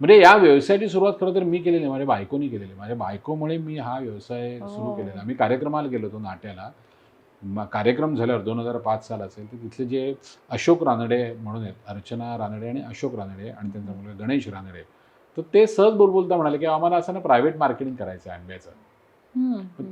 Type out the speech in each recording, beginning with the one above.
म्हणजे या व्यवसायाची सुरुवात खरं तर मी केलेली नाही, माझ्या बायकोनी केलेली. माझ्या बायकोमुळे मी हा व्यवसाय सुरू केलेला. मी कार्यक्रमाला गेलो होतो नाट्याला. कार्यक्रम झाल्यावर 2005 साल असेल, तर तिथले जे अशोक रानडे म्हणून आहेत, अर्चना रानडे आणि अशोक रानडे आणि त्यांचा मुलगा गणेश रानडे, तर ते सहज बोलता म्हणाले की आम्हाला असं ना प्रायव्हेट मार्केटिंग करायचं आहे आंब्याचं.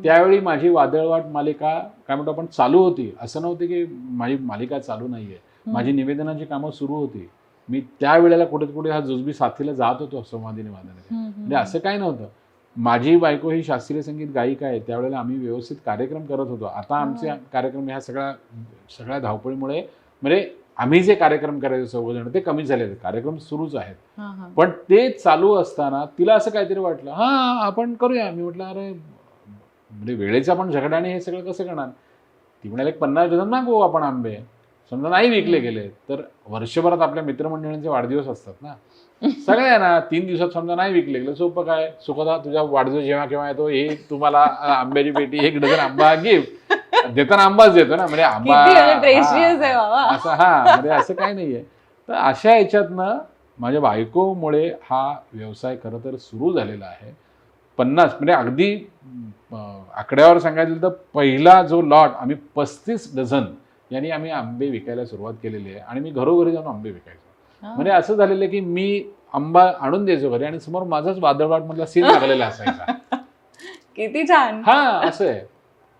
त्यावेळी माझी वादळवाट मालिका काय म्हणतो आपण चालू होती. असं नव्हतं की माझी मालिका चालू नाहीये, माझी निवेदनाची कामं सुरू होती. मी त्यावेळेला कुठे कुठे हा जुजबी साथीला जात होतो संवादी निवेदनाचे. म्हणजे असं काही नव्हतं. माझी बायको ही शास्त्रीय संगीत गायिका आहे, त्यावेळेला आम्ही व्यवस्थित कार्यक्रम करत होतो. आता आमचे कार्यक्रम ह्या सगळ्या धावपळीमुळे म्हणजे आम्ही जे कार्यक्रम करायचो चौघजण ते कमी झाले. कार्यक्रम सुरूच आहेत, पण ते चालू असताना तिला असं काहीतरी वाटलं, हा आपण करूया. मी म्हटलं अरे म्हणजे वेळेचा पण झगडाने हे सगळं कसं करणार. ती म्हणाले 50 डझन मागवू आपण आंबे. समजा नाही विकले गेले तर वर्षभरात आपल्या मित्रमंडळींचे वाढदिवस असतात ना सगळ्यांना. 3 दिवसात समजा नाही विकले गेले, सोपं काय, सुखदा तुझा वाढदिवस जेव्हा केव्हा येतो हे तुम्हाला आंब्याची पेटी 1 डझन आंबा गिफ्ट देताना आंबाच देतो ना. म्हणजे आंबा असं म्हणजे असं काही नाहीये. तर अशा ह्याच्यातनं माझ्या बायकोमुळे हा व्यवसाय खरं तर सुरू झालेला आहे. 50 म्हणजे अगदी आकड्यावर सांगायचं तर पहिला जो लॉट आम्ही 35 डझन यांनी आम्ही आंबे विकायला सुरुवात केलेली आहे आणि मी घरोघरी जाऊन आंबे विकायचो. म्हणजे असं झालेलं आहे की मी आंबा आणून द्यायचो घरी आणि समोर माझाच वादळवाट मधला सीन लागलेला असायचा. किती छान. असं आहे.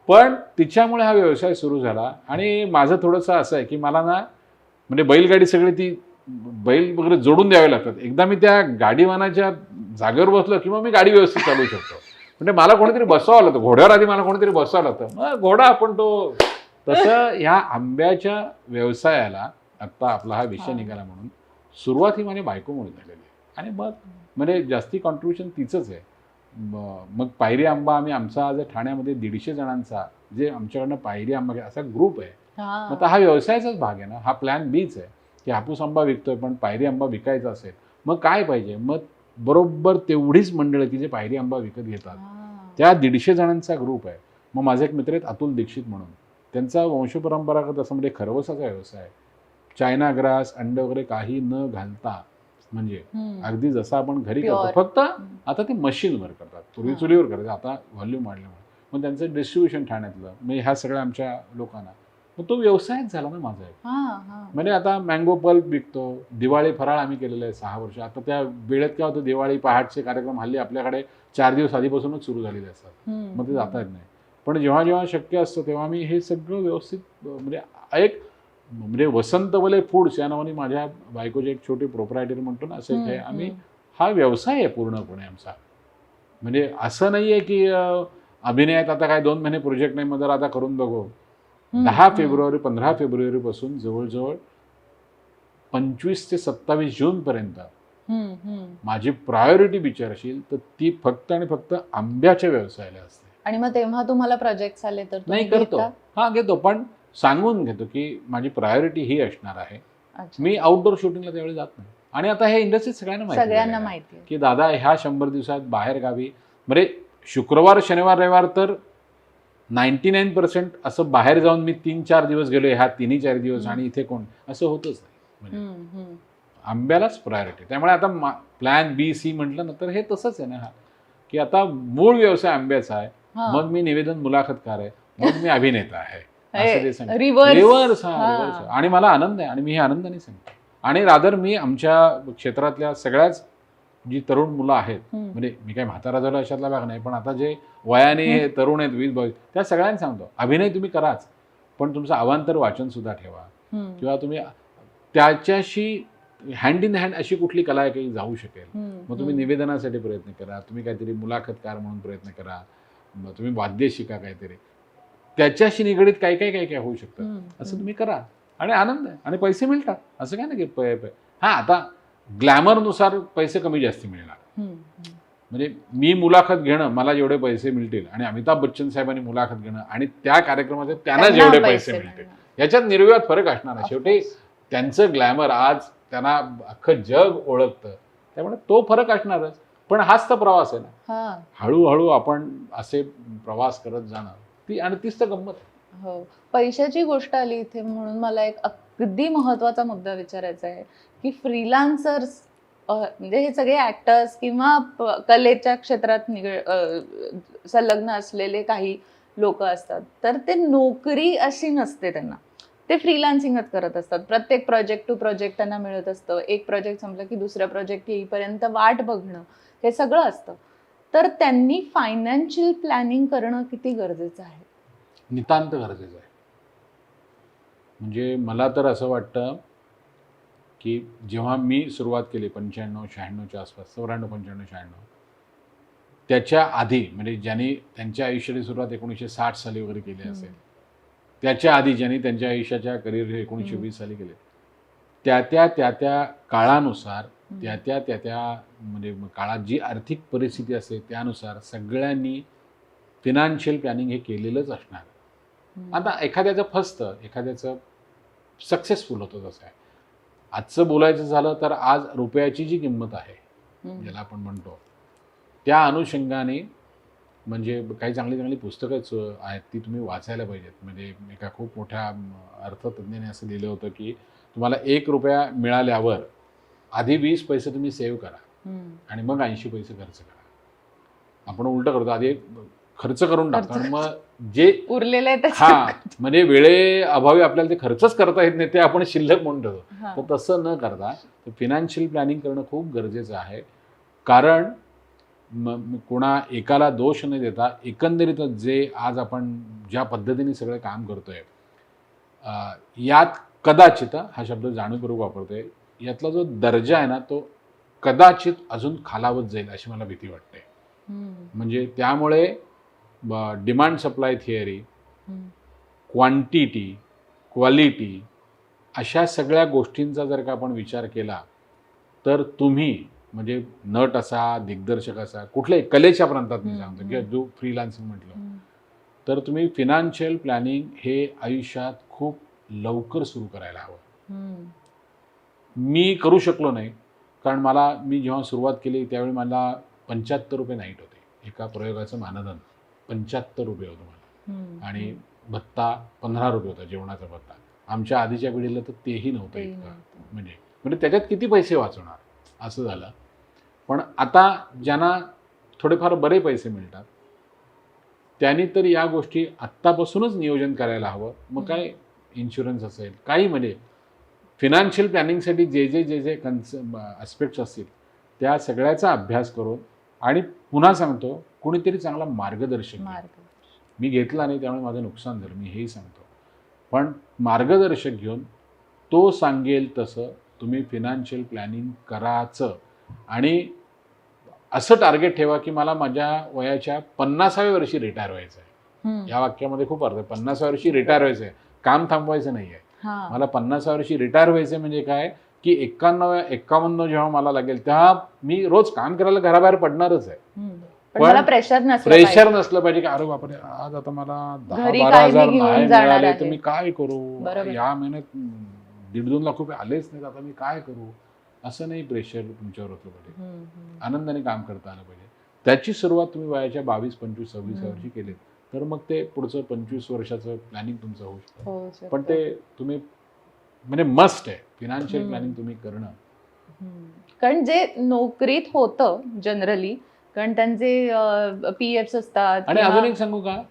पण तिच्यामुळे हा व्यवसाय सुरू झाला आणि माझं थोडंसं असं आहे की मला ना म्हणजे बैलगाडी सगळी ती बैल वगैरे जोडून द्यावे लागतात. एकदा मी त्या गाडीवानाच्या जागेवर बसलो किंवा मी गाडी व्यवस्थित चालवू शकतो. म्हणजे मला कोणीतरी बसवावं लागतं, घोड्यावर आधी मला कोणीतरी बसवावं लागतं, मग घोडा आपण तो. तसं ह्या आंब्याच्या व्यवसायाला आत्ता आपला हा विषय निघाला म्हणून सुरुवात ही माझ्या बायकोमुळे झालेली आहे आणि मग म्हणजे जास्ती कॉन्ट्रीब्युशन तिचंच आहे. मग पायरी आंबा आम्ही आमचा आज ठाण्यामध्ये 150 जणांचा जे आमच्याकडनं पायरी आंबा असा ग्रुप आहे. मग हा व्यवसायाचाच भाग आहे ना. हा प्लॅन बीच आहे की हापूस आंबा विकतोय पण पायरी आंबा विकायचा असेल मग काय पाहिजे. मग बरोबर तेवढीच मंडळं की जे पायरी आंबा विकत घेतात त्या 150 जणांचा ग्रुप आहे. मग माझे एक मित्र आहेत अतुल दीक्षित म्हणून, त्यांचा वंशपरंपरागत असं म्हणजे खरवसाचा व्यवसाय आहे. चायना ग्रास अंड वगैरे काही न घालता म्हणजे अगदी जसं आपण घरी करतो, फक्त आता ते मशीनवर करतात. पूर्वी चुलीवर करायचं, आता व्हॉल्यूम वाढल्यामुळे मग त्यांचं डिस्ट्रीब्युशन ठाण्यातलं म्हणजे ह्या सगळ्या आमच्या लोकांना. मग तो व्यवसायच झाला ना माझा एक. म्हणजे आता मँगो पल्प विकतो, दिवाळी फराळ आम्ही केलेलं आहे 6 वर्ष. आता त्या वेळेत काय होतं, दिवाळी पहाटचे कार्यक्रम हल्ली आपल्याकडे 4 दिवस आधीपासूनच सुरू झालेले असतात, मग ते जाता येत नाही. पण जेव्हा जेव्हा शक्य असतं तेव्हा मी हे सगळं व्यवस्थित म्हणजे एक म्हणजे वसंतवले फूड्स या नावाने माझ्या बायकोचे एक छोटे प्रोप्रायटरी म्हणतो ना असं एक आहे. आम्ही हा व्यवसाय आहे पूर्णपणे आमचा. म्हणजे असं नाही आहे की अभिनयात आता काय 2 महिने प्रोजेक्ट नाही मग जर आता करून बघू. 10 फेब्रुवारी 15 फेब्रुवारीपासून जवळजवळ 25 ते 27 जूनपर्यंत माझी प्रायोरिटी विचारशील तर ती फक्त आणि फक्त आंब्याच्या व्यवसायाला असते. आणि मग तेव्हा तुम्हाला प्रोजेक्ट आले तर नाही करतो, घेतो, पण सांगून घेतो की माझी प्रायोरिटी ही असणार आहे. मी आउटडोर शूटिंगला त्यावेळी जात नाही. आणि आता हे इंडस्ट्रीत सगळ्यांना माहिती आहे की दादा ह्या 100 दिवसात बाहेर गावी म्हणजे शुक्रवार शनिवार रविवार तर 99% असं बाहेर जाऊन मी 3-4 दिवस गेलो ह्या 3-4 दिवस आणि इथे कोण असं होतच नाही. म्हणजे आंब्यालाच प्रायोरिटी. त्यामुळे आता प्लॅन बी सी म्हटलं ना तर हे तसंच आहे ना की आता मूळ व्यवसाय आंब्याचा आहे, मग मी निवेदन मुलाखतकार आहे, मग मी अभिनेता आहे, असं ते सांगतो. रिव्हर्स. आणि मला आनंद आहे आणि मी हे आनंदाने सांगतो. आणि रादर मी आमच्या क्षेत्रातल्या सगळ्याच जी तरुण मुलं आहेत, म्हणजे मी काही म्हातारा झालो अशातला भाग नाही, पण आता जे वयाने हे तरुण आहेत 20-22 त्या सगळ्यांना सांगतो अभिनय तुम्ही कराच, पण तुमचं अवांतर वाचन सुद्धा ठेवा किंवा तुम्ही त्याच्याशी हँड इन हँड अशी कुठली कला आहे काही जाऊ शकेल. मग तुम्ही निवेदनासाठी प्रयत्न करा, तुम्ही काहीतरी मुलाखतकार म्हणून प्रयत्न करा, मग तुम्ही वाद्य शिका काहीतरी त्याच्याशी निगडीत काय काय काय काय होऊ शकतं असं तुम्ही करा आणि आनंद आहे आणि पैसे मिळतात. असं काय ना की आता ग्लॅमरनुसार पैसे कमी जास्ती मिळणार. म्हणजे मी मुलाखत घेणं मला जेवढे पैसे मिळतील आणि अमिताभ बच्चन साहेबांनी मुलाखत घेणं आणि त्या कार्यक्रमाचे त्यांना जेवढे पैसे मिळतील याच्यात निर्विवाद फरक असणार आहे. शेवटी त्यांचं ग्लॅमर आज त्यांना अख्खं जग ओळखतं, त्यामुळे तो फरक असणारच. पण हाच तर प्रवास आहे ना. हळूहळू आपण असे प्रवास करत जाणं आणि तीच तर गंमत आहे. हो, पैशाची गोष्ट आली इथे म्हणून मला एक अगदी महत्वाचा मुद्दा विचारायचा आहे की फ्रीलान्सर्स म्हणजे हे सगळे ऍक्टर्स किंवा कलेच्या क्षेत्रात संलग्न असलेले काही लोक असतात, तर ते नोकरी अशी नसते त्यांना. ते फ्रीलान्सिंगच करत असतात. प्रत्येक प्रोजेक्ट टू प्रोजेक्ट त्यांना मिळत असतं. एक प्रोजेक्ट संपला की दुसरा प्रोजेक्ट येईपर्यंत वाट बघणं, हे सगळं असतं. तर त्यांनी फायनान्शियल प्लॅनिंग करणं किती गरजेचं आहे? नितांत गरजेचं आहे. म्हणजे मला तर असं वाटतं की जेव्हा मी सुरुवात केली 95-96च्या आसपास, 94-95-96, त्याच्या आधी म्हणजे ज्यांनी त्यांच्या आयुष्याची सुरुवात 1960 साली वगैरे केली असेल, त्याच्या आधी ज्यांनी त्यांच्या आयुष्याच्या करिअर 1920 साली केले, त्या काळानुसार त्या म्हणजे काळात जी आर्थिक परिस्थिती असते त्यानुसार सगळ्यांनी फिनान्शियल प्लॅनिंग हे केलेलंच असणार. आता एखाद्याचं फसतं, एखाद्याचं सक्सेसफुल होतं. तसं आहे. आजचं बोलायचं झालं तर आज रुपयाची जी किंमत आहे, ज्याला आपण म्हणतो, त्या अनुषंगाने म्हणजे काही चांगली चांगली पुस्तकंच आहेत, ती तुम्ही वाचायला पाहिजेत. म्हणजे एका खूप मोठ्या अर्थतज्ञाने असं लिहिलं होतं की तुम्हाला ₹1 मिळाल्यावर आधी 20 पैसे तुम्ही सेव्ह करा आणि मग 80 पैसे खर्च करा. आपण उलटं करतो, आधी खर्च करून टाकतो आणि मग जे उरलेलं आहे हा म्हणजे वेळे अभावी आपल्याला ते खर्चच करता येत नाही, ते आपण शिल्लक म्हणून ठेवतो. तर तसं न करता फिनान्शियल प्लॅनिंग करणं खूप गरजेचं आहे. कारण कोणा एकाला दोष न देता एकंदरीतच जे आज आपण ज्या पद्धतीने सगळं काम करतोय, यात कदाचित, हा शब्द जाणीवपूर्वक वापरतोय, यातला जो दर्जा आहे ना तो कदाचित अजून खालावत जाईल अशी मला भीती वाटते. म्हणजे त्यामुळे demand supply theory, quantity, quality अशा सगळ्या गोष्टींचा जर का आपण विचार केला तर तुम्ही म्हणजे नट असा, दिग्दर्शक असा, कुठल्याही कलेच्या प्रांतात मी सांगतो किंवा जो फ्रीलान्सिंग म्हटलं, तर तुम्ही फिनान्शियल प्लॅनिंग हे आयुष्यात खूप लवकर सुरू करायला हवं. मी करू शकलो नाही, कारण मी जेव्हा सुरुवात केली त्यावेळी मला ₹75 नाईट होते. एका प्रयोगाचं मानधन ₹75 होतं मला आणि भत्ता ₹15 होता, जेवणाचा भत्ता. आमच्या आधीच्या पिढीला तर तेही नव्हतं इतकं. म्हणजे त्याच्यात किती पैसे वाचवणार असं झालं. पण आता ज्यांना थोडेफार बरे पैसे मिळतात त्यांनी तर या गोष्टी आत्तापासूनच नियोजन करायला हवं. मग काय इन्शुरन्स असेल, काही म्हणजे फिनान्शियल प्लॅनिंगसाठी जे जे ॲस्पेक्ट्स असतील त्या सगळ्याचा अभ्यास करून, आणि पुन्हा सांगतो, कोणीतरी चांगला मार्गदर्शक घ्या. मी घेतला नाही त्यामुळे माझं नुकसान झालं, मी हेही सांगतो. पण मार्गदर्शक घेऊन तो सांगेल तसं तुम्ही फिनान्शियल प्लॅनिंग करायचं. आणि असं टार्गेट ठेवा की मला माझ्या वयाच्या 50व्या वर्षी रिटायर व्हायचं आहे. या वाक्यामध्ये खूप अर्थ आहे. 50व्या वर्षी रिटायर व्हायचं आहे, काम थांबवायचं नाही आहे. मला 50व्या वर्षी रिटायर व्हायचं म्हणजे काय की 51 जेव्हा मला लागेल तेव्हा मी रोज काम करायला घराबाहेर पडणारच आहे. पण प्रेशर नसलं पाहिजे की अरे बापरे, आज आता मला 10-12 हजार नाही मिळाले तर मी काय करू, या महिन्यात 1.5-2 लाख रुपये आलेच नाहीत, आता मी काय करू, असं नाही प्रेशर तुमच्यावर होतं पाहिजे. आनंदाने काम करता आलं पाहिजे. त्याची सुरुवात तुम्ही वयाच्या 22, 25, 26 वर्षी केली तर मग ते पुढचं 25 वर्षाचं प्लॅनिंग तुमचं होऊ शकतं. पण ते तुम्ही म्हणजे मस्ट आहे फिनान्शियल प्लॅनिंग तुम्ही करणं. कारण जे नोकरीत होतं जनरली, कारण त्यांचे PFs असतात. आणि अजून एक सांगू का,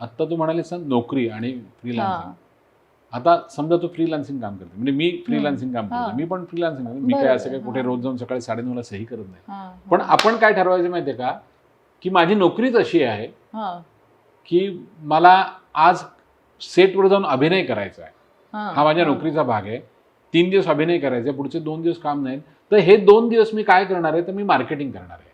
आत्ता तू म्हणालीस नोकरी आणि फ्रीलान्सिंग. आता समजा तू फ्रीलान्सिंग काम करते, म्हणजे मी फ्रीलान्सिंग काम करतो, मी पण फ्रीलान्सिंग करतो, मी काय असं काय कुठे रोज जाऊन सकाळी 9:30ला सही करत नाही. पण आपण काय ठरवायचं माहितीये का, की माझी नोकरीच अशी आहे की मला आज सेटवर जाऊन अभिनय करायचा आहे, हा माझ्या नोकरीचा भाग आहे. 3 दिवस अभिनय करायचा, पुढचे 2 दिवस काम नाही, तर हे 2 दिवस मी काय करणार आहे तर मी मार्केटिंग करणार आहे.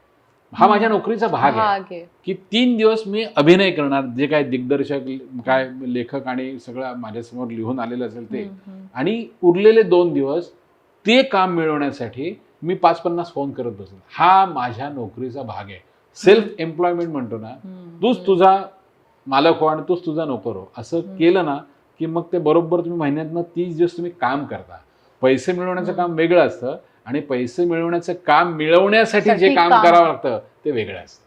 हा माझ्या नोकरीचा भाग आहे की 3 दिवस मी अभिनय करणार, जे काय दिग्दर्शक, काय लेखक आणि सगळं माझ्यासमोर लिहून आलेलं असेल ते, आणि उरलेले 2 दिवस ते काम मिळवण्यासाठी मी 5-50 फोन करत बसेल. हा माझ्या नोकरीचा भाग आहे. सेल्फ एम्प्लॉयमेंट म्हणतो ना, तूच तुझा मालक हो आणि तूच तुझा नोकर हो. असं केलं ना की मग ते बरोबर तुम्ही महिन्यातनं 30 दिवस तुम्ही काम करता. पैसे मिळवण्याचं काम वेगळं असतं आणि पैसे मिळवण्याचं काम मिळवण्यासाठी जे काम करावं लागतं ते वेगळं असतं.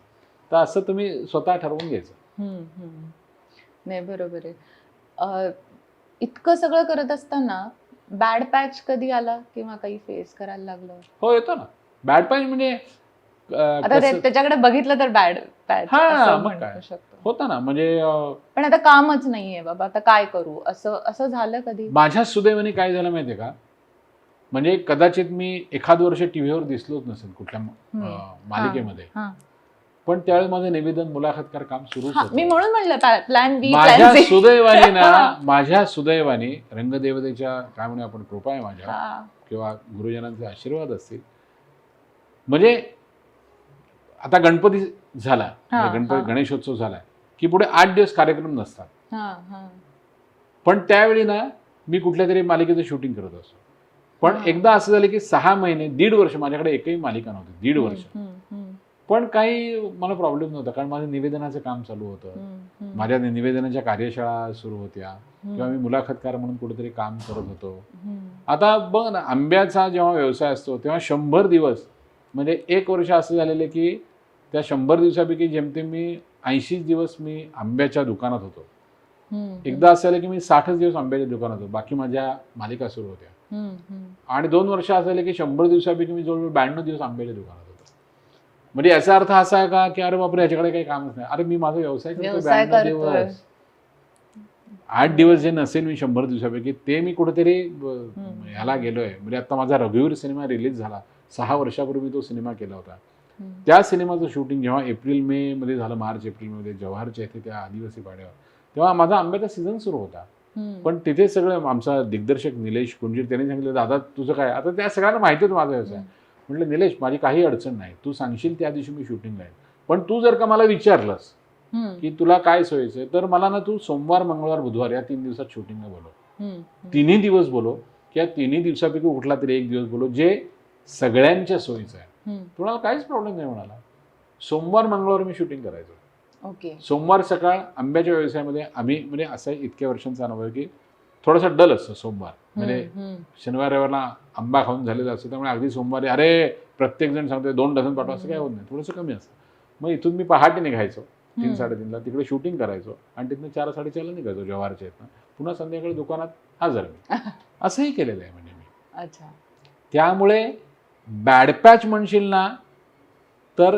तर असं तुम्ही स्वतः ठरवून घ्यायचं. नाही, बरोबर आहे. इतकं सगळं करत असताना बॅड पॅच कधी आला किंवा काही फेस करायला लागलं? हो, येतो ना. बॅड पॅच म्हणजे आता त्याच्याकडे बघितलं तर बॅड पॅच हा, मग काय? शकतो. होता ना, म्हणजे पण आता कामच नाहीये बाबा, आता काय करू, असं असं झालं कधी? माझ्या सुदैवाने काय झालं माहितीये का, म्हणजे कदाचित मी एखाद वर्ष टीव्हीवर दिसलोच नसेल कुठल्या मालिकेमध्ये, पण त्यावेळी माझं निवेदन मुलाखतकार काम सुरूच मी होतं. म्हणून म्हणलं प्लॅन बी, माझ्या सुदैवाने ना, माझ्या सुदैवाने रंगदेवतेच्या काय म्हणू आपण, कृपा आहे माझ्या, किंवा गुरुजनांचे आशीर्वाद असतील. म्हणजे आता गणपती झाला, गणेशोत्सव झाला की पुढे 8 दिवस कार्यक्रम नसतात, पण त्यावेळी ना मी कुठल्या तरी मालिकेचं शूटिंग करत असतो. पण एकदा असं झालं की 6 महिने, 1.5 वर्ष माझ्याकडे एकही मालिका नव्हती, 1.5 वर्ष. पण काही मला प्रॉब्लेम नव्हता, कारण माझं निवेदनाचं काम चालू होतं, माझ्या निवेदनाच्या कार्यशाळा सुरू होत्या, किंवा मी मुलाखतकार म्हणून कुठेतरी काम करत होतो. आता बघ ना, आंब्याचा जेव्हा व्यवसाय असतो तेव्हा 100 दिवस, म्हणजे 1 वर्ष असं झालेलं की त्या 100 दिवसापैकी जेमतेम मी 80 दिवस मी आंब्याच्या दुकानात होतो. एकदा असं झालं की मी 60 दिवस आंब्याच्या दुकानात होतो, बाकी माझ्या मालिका सुरू होत्या. आणि 2 वर्ष असं झालं की 100 दिवसापैकी मी जवळजवळ 92 दिवस आंब्याच्या दुकानात होतो. म्हणजे याचा अर्थ असा आहे का की अरे बापरे, याच्याकडे काही कामच नाही. अरे मी माझा व्यवसाय करतो 92 दिवस. 8 दिवस जे नसेल मी 100 दिवसापैकी, ते मी कुठेतरी ह्याला गेलोय. म्हणजे आता माझा रघुवीर सिनेमा रिलीज झाला, 6 वर्षापूर्वी तो सिनेमा केला होता. त्या सिनेमाचं शूटिंग जेव्हा एप्रिल मे मध्ये झालं, मार्च एप्रिल मध्ये जव्हारच्या इथे त्या आदिवासी पाड्यावर, तेव्हा माझा आंब्याचा सीझन सुरू होता. पण तिथे सगळं आमचा दिग्दर्शक निलेश कुंजीर त्यांनी सांगितलं, दादा तुझं काय, आता त्या सगळ्यांना माहिती होतं माझा व्यवसाय. म्हटलं निलेश, माझी काही अडचण नाही, तू सांगशील त्या दिवशी मी शूटिंग आहे. पण तू जर का मला विचारलंस की तुला काय सोयीचं, तर मला ना तू सोमवार मंगळवार बुधवार या 3 दिवसात शूटिंगला बोलव, 3 दिवस बोलव, किंवा 3 दिवसापैकी कुठला तरी 1 दिवस बोलव जे सगळ्यांच्या सोयीचं आहे. तुम्हाला काहीच प्रॉब्लेम नाही म्हणाला. सोमवार मंगळवार मी शूटिंग करायचो. सोमवार सकाळ आंब्याच्या व्यवसायामध्ये आम्ही, म्हणजे असं इतक्या वर्षांचा अनुभव आहे की थोडासा डल असतो सोमवार, म्हणजे शनिवार रविवारला आंबा खाऊन झालेला असतो, त्यामुळे अगदी सोमवारी अरे प्रत्येक जण सांगतोय 2 डझन पाठवा, असं काय होत नाही, थोडंसं कमी असतं. मग इथून मी पहाटे निघायचो 3-3:30ला, तिकडे शूटिंग करायचो आणि तिथनं 4-4:30ला निघायचो जव्हारच्या इथनं, पुन्हा संध्याकाळी दुकानात हजर मी. असंही केलेलं आहे म्हणजे मी. त्यामुळे बॅड पॅच म्हणशील ना, तर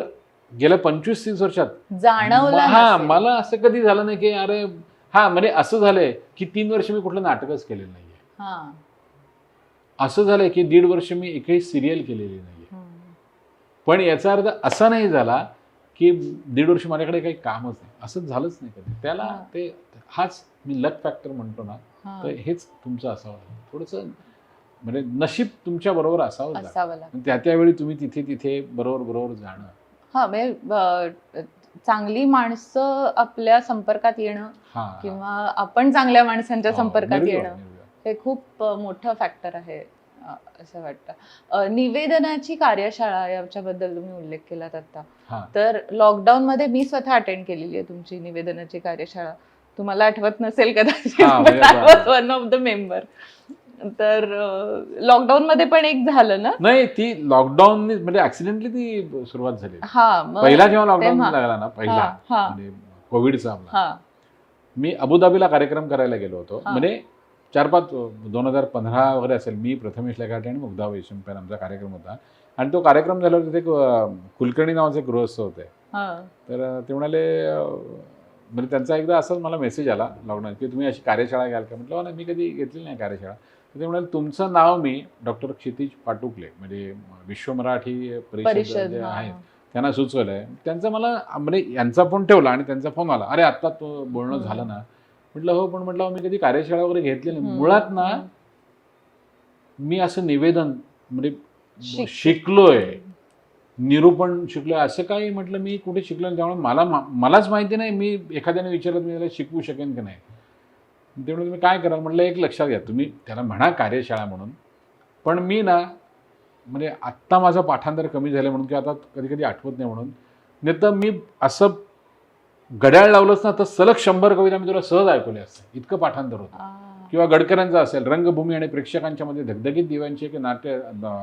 गेल्या 25-30 वर्षात जाणवलं मला असं कधी झालं नाही की अरे म्हणजे असं झालंय की 3 वर्ष मी कुठलं नाटकच केलेलं नाहीये. असं झालंय की 1.5 वर्ष मी एकही सिरियल केलेली नाहीये. पण याचा अर्थ असा नाही झाला की 1.5 वर्ष माझ्याकडे काही कामच नाही, असं झालंच नाही कधी. त्याला ते हाच मी लक फॅक्टर म्हणतो ना, तर हेच तुमचं असावं, थोडंसं म्हणजे नशीब तुमच्या बरोबर असावं लागतं. त्यावेळी तुम्ही तिथे बरोबर जाणं. म्हणजे चांगली माणसं आपल्या संपर्कात येणं किंवा आपण चांगल्या माणसांच्या संपर्कात येणं हे खूप मोठं फॅक्टर आहे असं वाटतं. निवेदनाची कार्यशाळा याच्याबद्दल तुम्ही उल्लेख केलात आता, तर लॉकडाऊन मध्ये मी स्वतः अटेंड केलेली आहे तुमची निवेदनाची कार्यशाळा. तुम्हाला आठवत नसेल कदाचित, वन ऑफ द मेंबर. तर लॉकडाऊन मध्ये पण एक झालं ना? नाही, ती लॉकडाऊन म्हणजे ऍक्सिडेंटली ती सुरुवात झाली. पहिला जेव्हा लॉकडाऊन लागला ना, पहिला म्हणजे कोविडचा, मी अबुधाबीला कार्यक्रम करायला गेलो होतो. म्हणजे 4-5 2015 वगैरे असेल. मी प्रथमेश लेखाटे आणि मुग्धा वैशंपायन आमचा कार्यक्रम होता. आणि तो कार्यक्रम झाल्यावर तिथे कुलकर्णी नावाचे गृहस्थ होते. तर ते म्हणाले, म्हणजे त्यांचा एकदा असाच मला मेसेज आला लॉकडाऊन की तुम्ही अशी कार्यशाळा घ्याल का. म्हटलं नाही, मी कधी घेतली नाही कार्यशाळा. ते म्हणाले तुमचं नाव मी डॉक्टर क्षितिज पाटुकले, म्हणजे विश्व मराठी परिषद जे आहेत त्यांना सुचवलंय. त्यांचं मला म्हणजे यांचा फोन ठेवला आणि त्यांचा फोन आला, अरे आत्ता तो बोलणं झालं ना. म्हटलं हो, पण म्हटलं मी कधी कार्यशाळा वगैरे घेतली नाही. मुळात ना मी असं निवेदन म्हणजे शिकलोय, निरूपण शिकलोय असं काही म्हटलं मी कुठे शिकलो नाही. त्यामुळे मलाच माहिती नाही, मी एखाद्याने विचारलं मी त्याला शिकवू शकेन की नाही. त्यामुळे तुम्ही काय कराल म्हटलं, एक लक्षात घ्या, तुम्ही त्याला म्हणा कार्यशाळा म्हणून, पण मी ना म्हणजे आत्ता माझं पाठांतर कमी झालं म्हणून की आता कधी कधी आठवत नाही म्हणून, नाही तर मी असं घड्याळ लावलंच ना तर सलग 100 कविता मी तुला सहज ऐकवल्या असतं, इतकं पाठांतर होतं. किंवा गडकऱ्यांचं असेल, रंगभूमी आणि प्रेक्षकांच्या मध्ये धगधगीत दिव्यांची एक नाट्य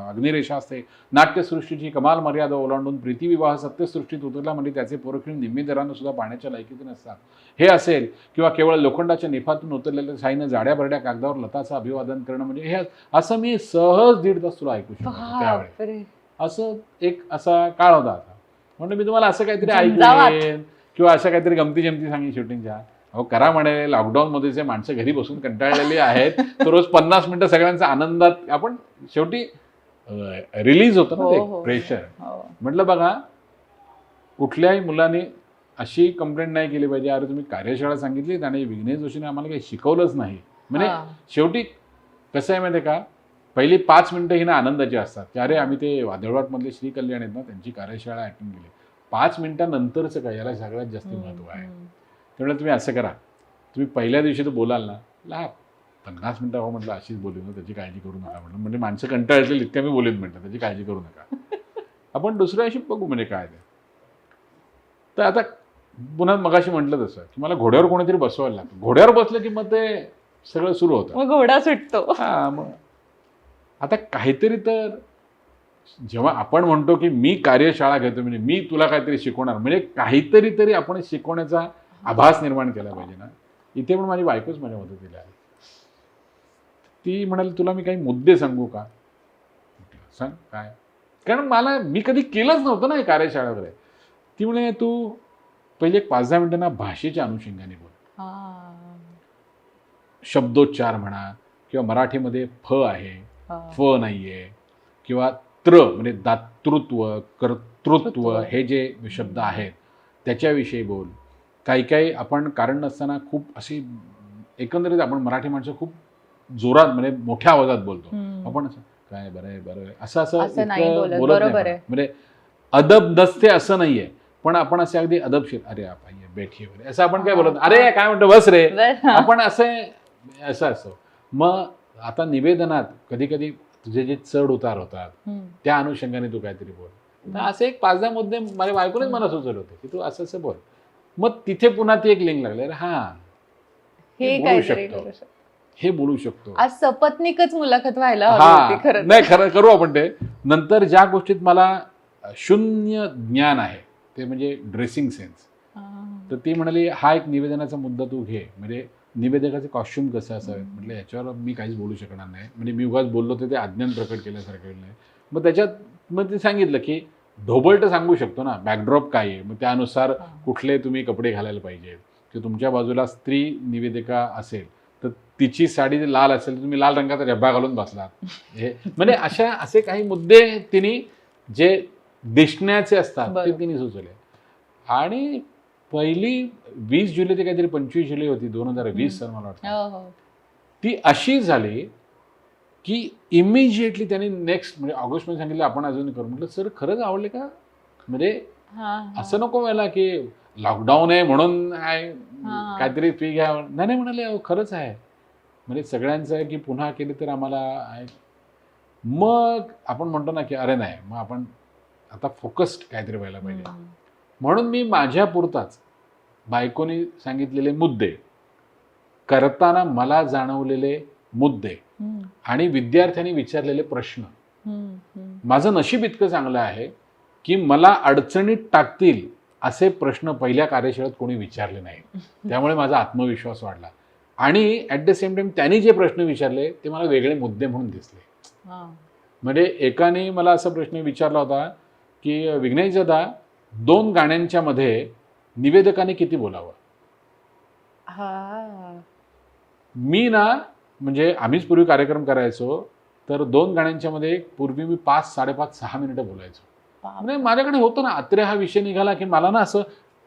अग्निरेषा असते, नाट्यसृष्टीची कमाल मर्यादा ओलांडून प्रीतिविवाह सत्यसृष्टीत उतरला म्हणजे त्याचे पोरखीण निम्मी दरानं सुद्धा पाण्याच्या लायकीचे नसतात, हे असेल. किंवा केवळ लोखंडाच्या निफातून उतरलेल्या साईनं जाड्या भरड्या कागदावर लताचं अभिवादन करणं, म्हणजे हे असं मी सहज 1.5 तास तुला ऐकू शकतो त्यावेळी. असं एक असा काळ होता आता. म्हणून मी तुम्हाला असं काहीतरी झंझावात. ऐकून किंवा अशा काहीतरी गमती जमती सांगेन शूटिंगच्या. अहो करा म्हणे, लॉकडाऊनमध्ये जे माणसं घरी बसून कंटाळलेली आहेत तर रोज 50 मिनिटं सगळ्यांचा आनंदात आपण शेवटी रिलीज होतं ना हो, ते हो, प्रेशर. हो. म्हटलं बघा, कुठल्याही मुलाने अशी कंप्लेंट नाही केली पाहिजे, अरे तुम्ही कार्यशाळा सांगितली आणि विघ्नेश जोशीने आम्हाला काही शिकवलंच नाही. म्हणजे हा. शेवटी कसं आहे माहिती आहे का, पहिली 5 मिनिटं ही ना आनंदाची असतात की अरे आम्ही ते वादळवाटमधले श्री कल्याण आहेत ना त्यांची कार्यशाळा अटेंड केली. 5 मिनिटानंतरचं काय, याला सगळ्यात जास्त महत्त्व आहे. त्यामुळे तुम्ही असं करा, तुम्ही पहिल्या दिवशी तर बोलाल ना, 50 मिनिटं हो म्हटलं अशीच बोलू ना, त्याची काळजी करू नका म्हटलं. म्हणजे माणसं कंटाळतील इतक्या मी बोलेन म्हटलं, त्याची काळजी करू नका. आपण दुसऱ्या दिवशी बघू म्हणजे काय ते. तर आता पुन्हा मगाशी म्हटलं तसं की मला घोड्यावर कोणीतरी बसवायला लागतं. घोड्यावर बसलं की मग ते सगळं सुरू होतं. मग घोडा सुटतो. हा, मग आता काहीतरी तर जेव्हा आपण म्हणतो की मी कार्यशाळा घेतो म्हणजे मी तुला काहीतरी शिकवणार, म्हणजे काहीतरी तरी आपण शिकवण्याचा आभास निर्माण केला पाहिजे ना. इथे पण माझी बायकोच माझ्या मदतीला आहे. ती म्हणाली तुला मी काही मुद्दे सांगू का, म्हटलं सांग काय, कारण मी कधी केलंच नव्हतं ना हे कार्यशाळा वगैरे. ती म्हणे तू पहिले एक 5-10 मिनिटांना भाषेच्या अनुषंगाने बोल. हा. शब्दोच्चार म्हणा किंवा मराठीमध्ये फ आहे, हा. फ नाहीये, किंवा त्र म्हणजे दातृत्व, कर्तृत्व हे जे शब्द आहेत त्याच्याविषयी बोल. काही आपण कारण नसताना खूप अशी एकंदरीत आपण मराठी माणसं खूप जोरात म्हणजे मोठ्या आवाजात बोलतो. आपण असं काय बरं आहे बरं आहे असं असं नाही इतकं बोलत. बोलत बरोबर नाही. आहे. म्हणजे अदब नसते असं नाहीये, पण आपण असे अगदी अदबशीर अरे आप आइए बैठिए वगैरे असं आपण काय बोलत, अरे काय म्हणतो बस रे, आपण असं असो. मग आता निवेदनात कधी कधी तुझे जे चढ उतार होतात त्या अनुषंगाने तू काहीतरी बोल. तर असे एक 5-10 मुद्दे माझ्या बायकोनेच मला सुचवले होते की तू असं असं बोल. मग तिथे पुन्हा ती एक लिंक लागली, अरे हा हे बोलू काहीतरी शकतो. करू शकतो. हे बोलू शकतो. आज सपत्निकच मुलाखत व्हायला हवी हा होती खरं तर. नाही खरं करू आपण ते नंतर. ज्या गोष्टीत मला शून्य ज्ञान आहे ते म्हणजे ड्रेसिंग सेन्स. हा. तर ती म्हणाली हा एक निवेदनाचा मुद्दा तू घे, म्हणजे निवेदकाचे कॉस्ट्युम कसं असावेत. म्हटलं याच्यावर मी काहीच बोलू शकणार नाही, म्हणजे मी उगाच बोललो तर ते अज्ञान प्रकट केल्यासारखं नाही. मग त्याच्यात मग ते सांगितलं की ढोबळ तर सांगू शकतो ना, बॅकड्रॉप काय आहे, मग त्यानुसार कुठले तुम्ही कपडे घालायला पाहिजे. की तुमच्या बाजूला स्त्री निवेदिका असेल तर तिची साडी लाल असेल तर तुम्ही लाल रंगाचा झब्बा घालून बसलात. हे म्हणजे असे काही मुद्दे तिने जे दिसण्याचे असतात ते तिने सुचवले. आणि पहिली 20 जुलै ते काहीतरी 25 जुलै होती 2020 सर मला वाटतं. हो, हो. ती अशी झाली की इमिजिएटली त्यांनी नेक्स्ट म्हणजे ऑगस्टमध्ये सांगितलं आपण अजून करू. म्हटलं सर खरंच आवडले का, म्हणजे असं नको व्हायला की लॉकडाऊन आहे म्हणून काहीतरी फी घ्या. नाही म्हणाले अहो खरंच आहे, म्हणजे सगळ्यांचं आहे की पुन्हा केली तर आम्हाला आहे. मग आपण म्हणतो ना की अरे नाही, मग आपण आता फोकस्ड काहीतरी व्हायला पाहिजे. म्हणून मी माझ्या पुरताच बायकोनी सांगितलेले मुद्दे, करताना मला जाणवलेले मुद्दे आणि विद्यार्थ्यांनी विचारलेले प्रश्न. माझं नशीब इतकं चांगलं आहे की मला अडचणीत टाकतील असे प्रश्न पहिल्या कार्यशाळेत कोणी विचारले नाही. त्यामुळे माझा आत्मविश्वास वाढला. आणि ॲट द सेम टाइम त्यांनी जे प्रश्न विचारले ते मला वेगळे मुद्दे म्हणून दिसले. म्हणजे एकाने मला असा प्रश्न विचारला होता की विघ्नेश दादा 2 गाण्यांच्या मध्ये निवेदकाने किती बोलावं. मी ना म्हणजे आम्हीच पूर्वी कार्यक्रम करायचो तर 2 गाण्यांच्या मध्ये पूर्वी मी 5-5.5-6 मिनिटं बोलायचो. म्हणजे माझ्याकडे होतं ना, अत्रे हा विषय निघाला की मला ना असं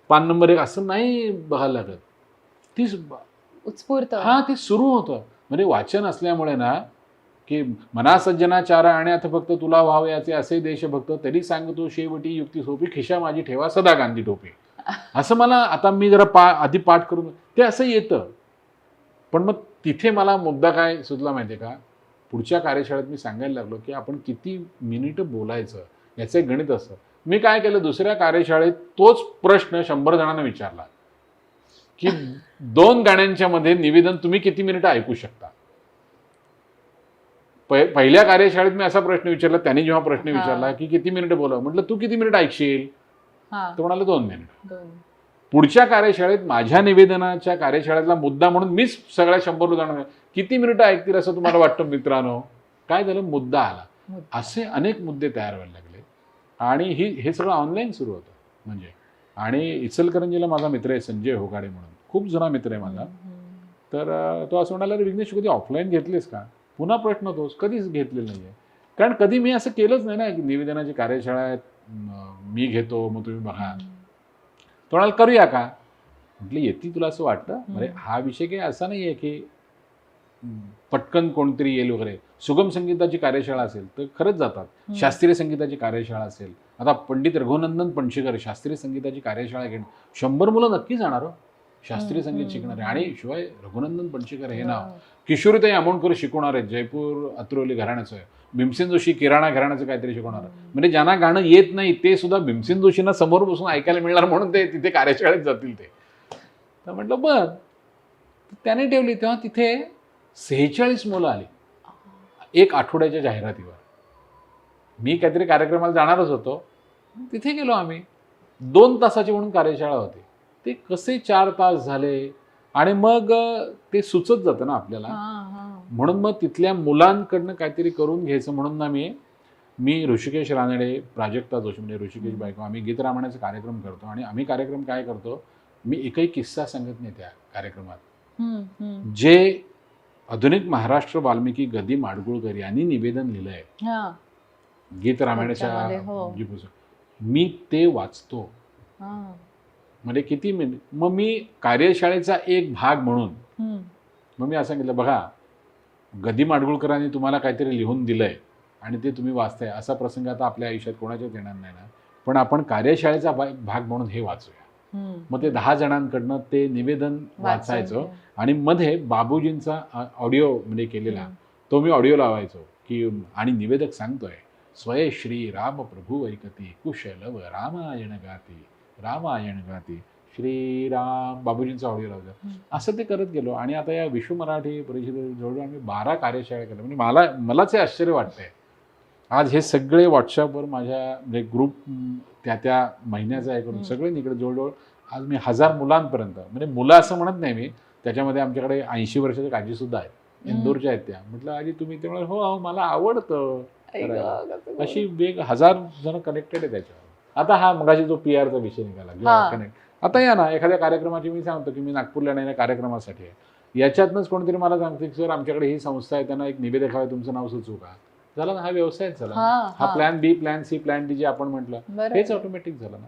5 नंबर 1 असं नाही बघायला लागत. ती उत्स्फूर्त ते सुरू होतं. म्हणजे वाचन असल्यामुळे ना की मना सज्जनाचार आणि आता फक्त तुला व्हावयाचे असे देशभक्त तरी सांगतो शेवटी युक्ती सोपी खिशा माझी ठेवा सदा गांधी टोपी. असं मला आता मी जरा आधी पाठ करून ते असं येतं. पण मग तिथे मला मुद्दा काय सुचला माहिती आहे का, पुढच्या कार्यशाळेत मी सांगायला लागलो की आपण किती मिनिटं बोलायचं याचं एक गणित असतं. मी काय केलं, दुसऱ्या कार्यशाळेत तोच प्रश्न 100 जणांना विचारला की 2 गाण्यांच्या मध्ये निवेदन तुम्ही किती मिनिटं ऐकू शकता. पहिल्या कार्यशाळेत मी असा प्रश्न विचारला, त्यांनी जेव्हा प्रश्न विचारला की किती मिनिटं बोलावं, म्हटलं तू किती मिनिटं ऐकशील, तर म्हणाले 2 मिनिटं. पुढच्या कार्यशाळेत माझ्या निवेदनाच्या कार्यशाळेतला मुद्दा म्हणून मीच सगळ्या 100 जणांना किती मिनिटं ऐकतील असं तुम्हाला वाटतं मित्रांनो. काय झालं, मुद्दा आला. असे अनेक मुद्दे तयार व्हायला लागले. आणि हे सगळं ऑनलाईन सुरू होतं म्हणजे. आणि इचलकरंजीला माझा मित्र आहे संजय होगाडे म्हणून, खूप जुना मित्र आहे माझा. तर तो असं म्हणाला, अरे विघ्नेश कधी ऑफलाईन घेतलीस का? पुन्हा प्रश्न तोच, कधीच घेतलेलं नाही आहे. कारण कधी मी असं केलंच नाही ना की निवेदनाची कार्यशाळा आहेत मी घेतो मग तुम्ही बघा. तो म्हणाला करूया का? म्हटलं येते तुला असं वाटतं? म्हणजे हा विषय काही असा नाही आहे की पटकन कोणतरी येईल वगैरे. सुगम संगीताची कार्यशाळा असेल तर खरंच जातात. शास्त्रीय संगीताची कार्यशाळा असेल, आता पंडित रघुनंदन पणशीकर शास्त्रीय संगीताची कार्यशाळा घेणं, 100 मुलं नक्की जाणार हो शास्त्रीय संगीत शिकणारे. आणि शिवाय रघुनंदन पणशीकर हे नाव किशोरीताई आमोणकर शिकवणार आहेत, जयपूर अत्रोली घराण्याचं आहे. भीमसेन जोशी किराणा घराण्याचं काहीतरी शिकवणार. म्हणजे ज्यांना गाणं येत नाही ते सुद्धा भीमसेन जोशींना समोर बसून ऐकायला मिळणार म्हणून ते तिथे कार्यशाळेत जातील ते. तर म्हटलं बरं. त्याने ठेवली तेव्हा तिथे 46 मुलं आली एक आठवड्याच्या जाहिरातीवर. मी काहीतरी कार्यक्रमाला जाणारच होतो, तिथे गेलो आम्ही. 2 तासाची म्हणून कार्यशाळा होती. ते कसे 4 तास झाले. आणि मग ते सुचत जातं ना आपल्याला. म्हणून मग तिथल्या मुलांकडनं काहीतरी करून घ्यायचं म्हणून ना मी ऋषिकेश रानडे, प्राजक्ता जोशी म्हणजे ऋषिकेश बायको, आम्ही गीत रामायणाचा कार्यक्रम करतो. आणि आम्ही कार्यक्रम काय करतो, मी एकही किस्सा सांगत नाही त्या कार्यक्रमात. जे आधुनिक महाराष्ट्र वाल्मिकी गदी माडगुळकर यांनी निवेदन लिहिलंय गीत रामायणाच्या मी ते वाचतो. म्हणजे किती मिनिट. मग मी कार्यशाळेचा एक भाग म्हणून मग मी असं सांगितलं, बघा गदी माडगुळकरांनी तुम्हाला काहीतरी लिहून दिलंय आणि ते तुम्ही वाचताय, असा प्रसंग आता आपल्या आयुष्यात कोणाच्याच येणार नाही ना, पण आपण कार्यशाळेचा भाग म्हणून हे वाचूया. मग ते 10 जणांकडनं ते निवेदन वाचायचं. आणि मध्ये बाबूजींचा ऑडिओ म्हणजे केलेला तो मी ऑडिओ लावायचो की, आणि निवेदक सांगतोय, स्वय श्री राम प्रभू ऐकती कुशल व रामायण गाती श्रीराम, बाबूजींचा ऑडिओ लावतो. असं ते करत गेलो. आणि आता या विश्व मराठी परिषदेजवळ आम्ही 12 कार्यशाळा केल्या. म्हणजे मलाच हे आश्चर्य वाटतंय. आज हे सगळे व्हॉट्सअपवर माझ्या म्हणजे ग्रुप त्या महिन्याचा आहे करून सगळे निकडे जवळजवळ आज मी 1000 मुलांपर्यंत, म्हणजे मुलं असं म्हणत नाही मी, त्याच्यामध्ये आमच्याकडे 80 वर्षाच्या आजीसुद्धा आहेत, इंदोरच्या आहेत त्या. म्हटलं आजी तुम्ही ते म्हणाले हो मला आवडतं. अशी 1000 जण कनेक्टेड आहे त्याच्यावर. आता हा मगाशी जो PR चा विषय निघाला कनेक्ट, आता या ना एखाद्या कार्यक्रमाची मी सांगतो की मी नागपूरला नाही कार्यक्रमासाठी आहे, याच्यातनंच कोणतरी मला सांगते की सर आमच्याकडे ही संस्था आहे, त्यांना एक निवेदक हवं, तुमचं नाव सुचवू का? झालं ना, हा व्यवसायच झाला. हा plan B plan C plan D जे आपण म्हटलं हेच ऑटोमॅटिक झालं ना.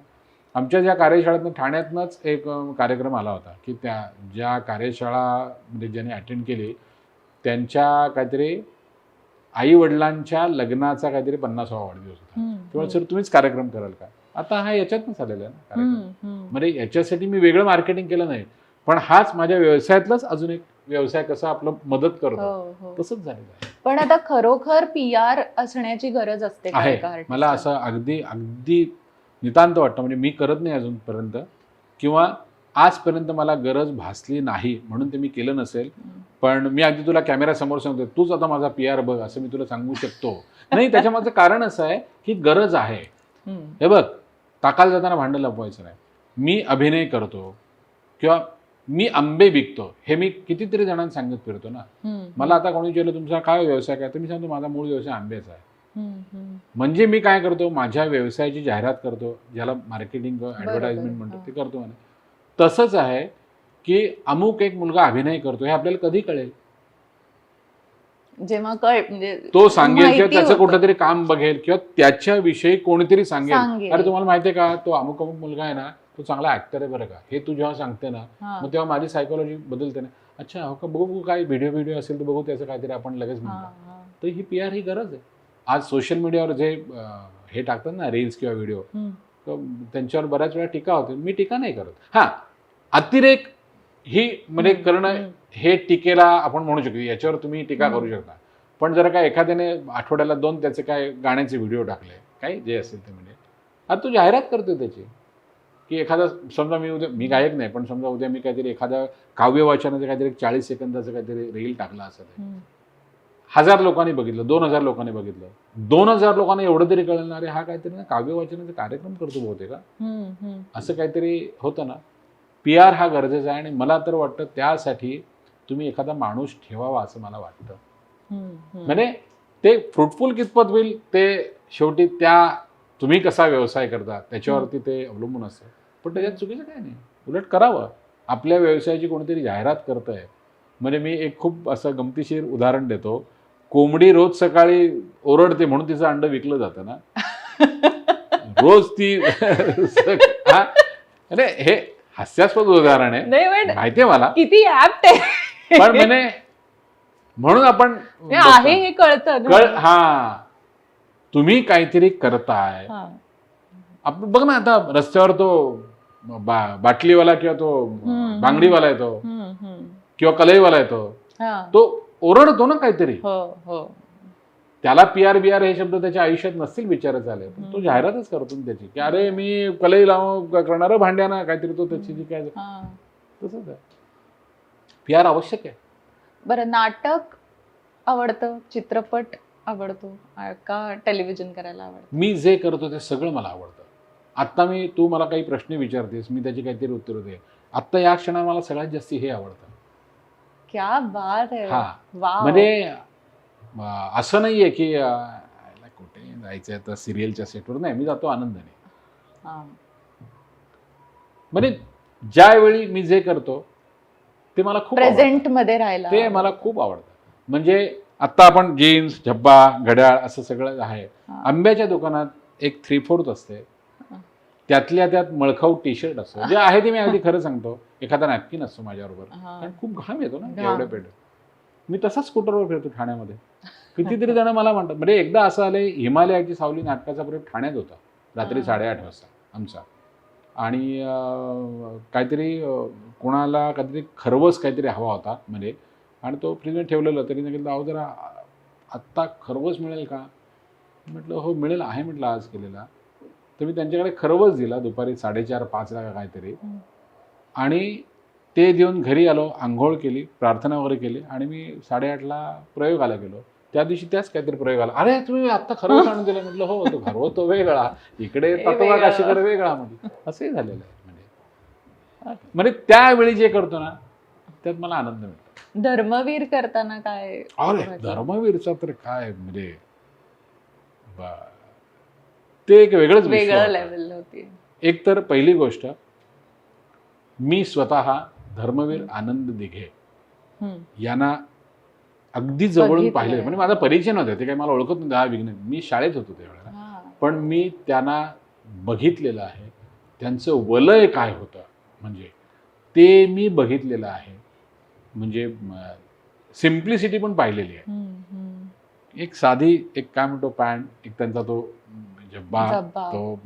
आमच्या ज्या कार्यशाळेतनं ठाण्यातनंच एक कार्यक्रम आला होता की त्या ज्या कार्यशाळा म्हणजे ज्यांनी अटेंड केली त्यांच्या काहीतरी आई वडिलांच्या लग्नाचा काहीतरी 50वा वाढदिवस होता. तेव्हा सर तुम्हीच कार्यक्रम कराल का? आता हा याच्यातनंच आलेला आहे ना कार्यक्रम. म्हणजे याच्यासाठी मी वेगळं मार्केटिंग केलं नाही, पण हाच माझ्या व्यवसायातलाच अजून एक व्यवसाय कसा आपलं मदत करतो तसंच झालेलं आहे. पण आता खरोखर PR असण्याची गरज असते आहे. मला असं अगदी नितांत वाटतं. म्हणजे मी करत नाही अजूनपर्यंत किंवा आजपर्यंत मला गरज भासली नाही म्हणून ते मी केलं नसेल. पण मी अगदी तुला कॅमेरा समोर सांगतो तूच आता माझा PR बघ असं मी तुला सांगू शकतो नाही. त्याच्यामागचं कारण असं आहे की गरज आहे. हे बघ, ताकाला जाताना भांडं लपवायचं नाही. मी अभिनय करतो किंवा मी आंबे विकतो हे मी कितीतरी जणांना सांगत फिरतो ना. मला आता कोणी विचारलं तुमचा काय व्यवसाय काय, तर मी सांगतो माझा मूळ व्यवसाय आंब्याचा आहे. म्हणजे मी काय करतो, माझ्या व्यवसायाची जाहिरात करतो, ज्याला मार्केटिंग ॲडव्हर्टाइजमेंट म्हणतो ते करतो. म्हणे तसंच आहे की अमुक एक मुलगा अभिनय करतो हे आपल्याला कधी कळेल, जेव्हा म्हणजे तो सांगेल किंवा त्याचं कुठं तरी काम बघेल किंवा त्याच्याविषयी कोणीतरी सांगेल, अरे तुम्हाला माहितीये का तो अमुक मुलगा आहे ना तो चांगला ऍक्टर आहे बरं का, हे तू जेव्हा सांगते ना मग तेव्हा माझी सायकोलॉजी बदलते ना. अच्छा हो का, बघू काय व्हिडिओ असेल तर बघू त्याचं काहीतरी आपण लगेच म्हणतो. तर ही PR ही गरज आहे. आज सोशल मीडियावर जे हे टाकतात ना रील्स किंवा व्हिडिओ, त्यांच्यावर बऱ्याच वेळा टीका होते. मी टीका नाही करत. हा अतिरेक ही म्हणजे करणं हे टीकेला आपण म्हणू शकतो, याच्यावर तुम्ही टीका करू शकता. पण जर काय एखाद्याने आठवड्याला 2 त्याचे काय गाण्याचे व्हिडिओ टाकले काही जे असेल ते, म्हणजे आता तू जाहिरात करतोय त्याची की एखादा समजा मी गायक नाही पण समजा उद्या मी काहीतरी एखादा काव्य वाचनाचं काहीतरी 40 सेकंदाचं काहीतरी रील टाकला असेल, 1000 लोकांनी बघितलं, 2000 लोकांनी बघितलं, 2000 लोकांना एवढं तरी कळणार आहे हा काहीतरी ना काव्य वाचनाचा कार्यक्रम करतो बहुतेक का, असं काहीतरी होतं ना. PR हा गरजेचा आहे. आणि मला तर वाटतं त्यासाठी तुम्ही एखादा माणूस ठेवावा असं मला वाटतं. म्हणजे ते फ्रुटफुल कितपत होईल ते शेवटी त्या तुम्ही कसा व्यवसाय करता त्याच्यावरती ते अवलंबून असतं. पण त्याच्यात चुकीचं काय नाही, उलट करावं. आपल्या व्यवसायाची कोणीतरी जाहिरात करतंय. म्हणजे मी एक खूप असं गमतीशीर उदाहरण देतो. कोंबडी रोज सकाळी ओरडते म्हणून तिचं अंड विकलं जातं ना. रोज ती हा, अरे हे हास्यास्पद उदाहरण आहे, नाही पण माहितीये मला, किती ऍप्ट आहे. पण म्हणजे म्हणून आपण हे आहे हे कळतं ना. हा, तुम्ही काहीतरी करताय. हा. आपण बघ ना, आता रस्त्यावर तो बाटलीवाला किंवा तो बांगडीवाला येतो किंवा कलईवाला येतो, हा. तो ओरडतो ना काहीतरी. हो हो. त्याला पीआर बिआर हे शब्द त्याच्या आयुष्यात नसतील विचारायचे आले, पण तो जाहिरातच करतो ना त्याची, की अरे मी कलई करणार भांड्याना काहीतरी, तो त्याची जी काय हा. तसंच आहे. पीआर आवश्यक आहे. बरं, नाटक आवडतं, चित्रपट आवडतो का टेलिव्हिजन करायला आवडतं? मी जे करतो ते सगळं मला आवडतं. आत्ता तू मला काही प्रश्न विचारतेस, मी त्याची काहीतरी उत्तर दे. आत्ता या क्षणात मला सगळ्यात जास्त हे आवडतं. क्या बात आहे. हा, वाव. म्हणजे असं नाहीये की कुठे जायचंय तर सिरियलच्या सेटवर, नाही, मी जातो आनंदाने. हा. म्हणजे ज्यावेळी मी जे करतो ते मला खूप प्रेझेंट मध्ये राहायला ते मला खूप आवडतं. म्हणजे आत्ता आपण जीन्स, झब्बा, घड्याळ असं सगळं आहे. हा. आंब्याच्या दुकानात एक 3/4 असते, त्यातल्या त्यात मळखाऊ टी शर्ट असतो, जे आहे ते मी अगदी खरं सांगतो. एखादा नॅपकिन असतो माझ्याबरोबर, हा. कारण खूप घाम येतो ना घाम. एवढ्या पेट. मी तसाच स्कूटरवर फिरतो ठाण्यामध्ये. कितीतरी जण मला म्हणतात, म्हणजे एकदा असं आलंय, हिमालयाची सावली नाटकाचा प्रयोग ठाण्यात होता रात्री 8:30 वाजता आमचा, आणि काहीतरी कोणाला काहीतरी खरवस काहीतरी हवा होता म्हणजे, आणि तो फ्रीजमध्ये ठेवलेला. तरी सांगितलं, अहो जरा आत्ता खरवस मिळेल का? म्हटलं हो मिळेल, आहे म्हटलं आज केलेला. तर मी त्यांच्याकडे खरवस दिला दुपारी 4:30-5 ला काहीतरी, आणि ते देऊन घरी आलो, आंघोळ केली, प्रार्थना वगैरे केली, आणि मी 8:30 ला प्रयोगाला गेलो. त्या दिवशी त्याच काहीतरी प्रयोग आला, अरे तुम्ही आत्ता खरवस आणून दिला. म्हटलं हो, तो खरवस तो वेगळा, इकडे तत्वा काशीकर वेगळा, म्हणजे असंही झालेलं आहे. म्हणजे त्यावेळी जे करतो ना त्यात मला आनंद मिळतो. धर्मवीर करताना काय? अरे धर्मवीरचा तर काय, म्हणजे ते एक वेगळंच विश्व वेगळं होतं. लेवल होती. एक तर पहिली गोष्ट, मी स्वतः धर्मवीर आनंद दिघे यांना अगदी जवळून बघितलंय. पाहिले. म्हणजे माझा परिचय नव्हता, ते काही मला ओळखत नव्हते. हा विघ्न, मी शाळेत होतो त्यावेळेला, हा. पण मी त्यांना बघितलेलं आहे. त्यांचं वलय काय होतं म्हणजे ते मी बघितलेलं आहे. म्हणजे सिम्प्लिसिटी पण पाहिलेली आहे. एक साधी, एक काय म्हणतो पॅन्ट, एक त्यांचा तो जब्बा, जब्बा, तो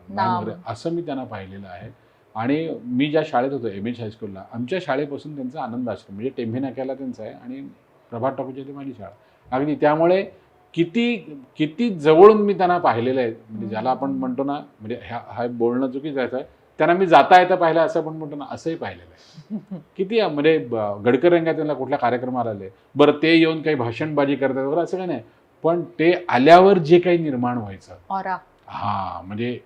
नाम. असं मी त्यांना पाहिलेलं आहे. आणि मी ज्या शाळेत होतो MH हायस्कूलला, आमच्या शाळेपासून त्यांचा आनंद आश्रम म्हणजे टेंभे नाक्याला त्यांचा आहे, आणि प्रभात टॉकीच्या इथे माझी शाळा अगदी. त्यामुळे किती जवळून मी त्यांना पाहिलेलं आहे. म्हणजे ज्याला आपण म्हणतो ना, म्हणजे हा बोलणं चुकीचं आहे, त्यांना मी जाता येता पाहिलं असं आपण म्हणतो ना, असंही पाहिलेलं आहे. किती म्हणजे गडकरी रंगात त्यांना कुठल्या कार्यक्रमाला आले, बरं ते येऊन काही भाषणबाजी करतात वगैरे असं काही नाही, पण ते आल्यावर जे काही निर्माण व्हायचं, हा, म्हणजे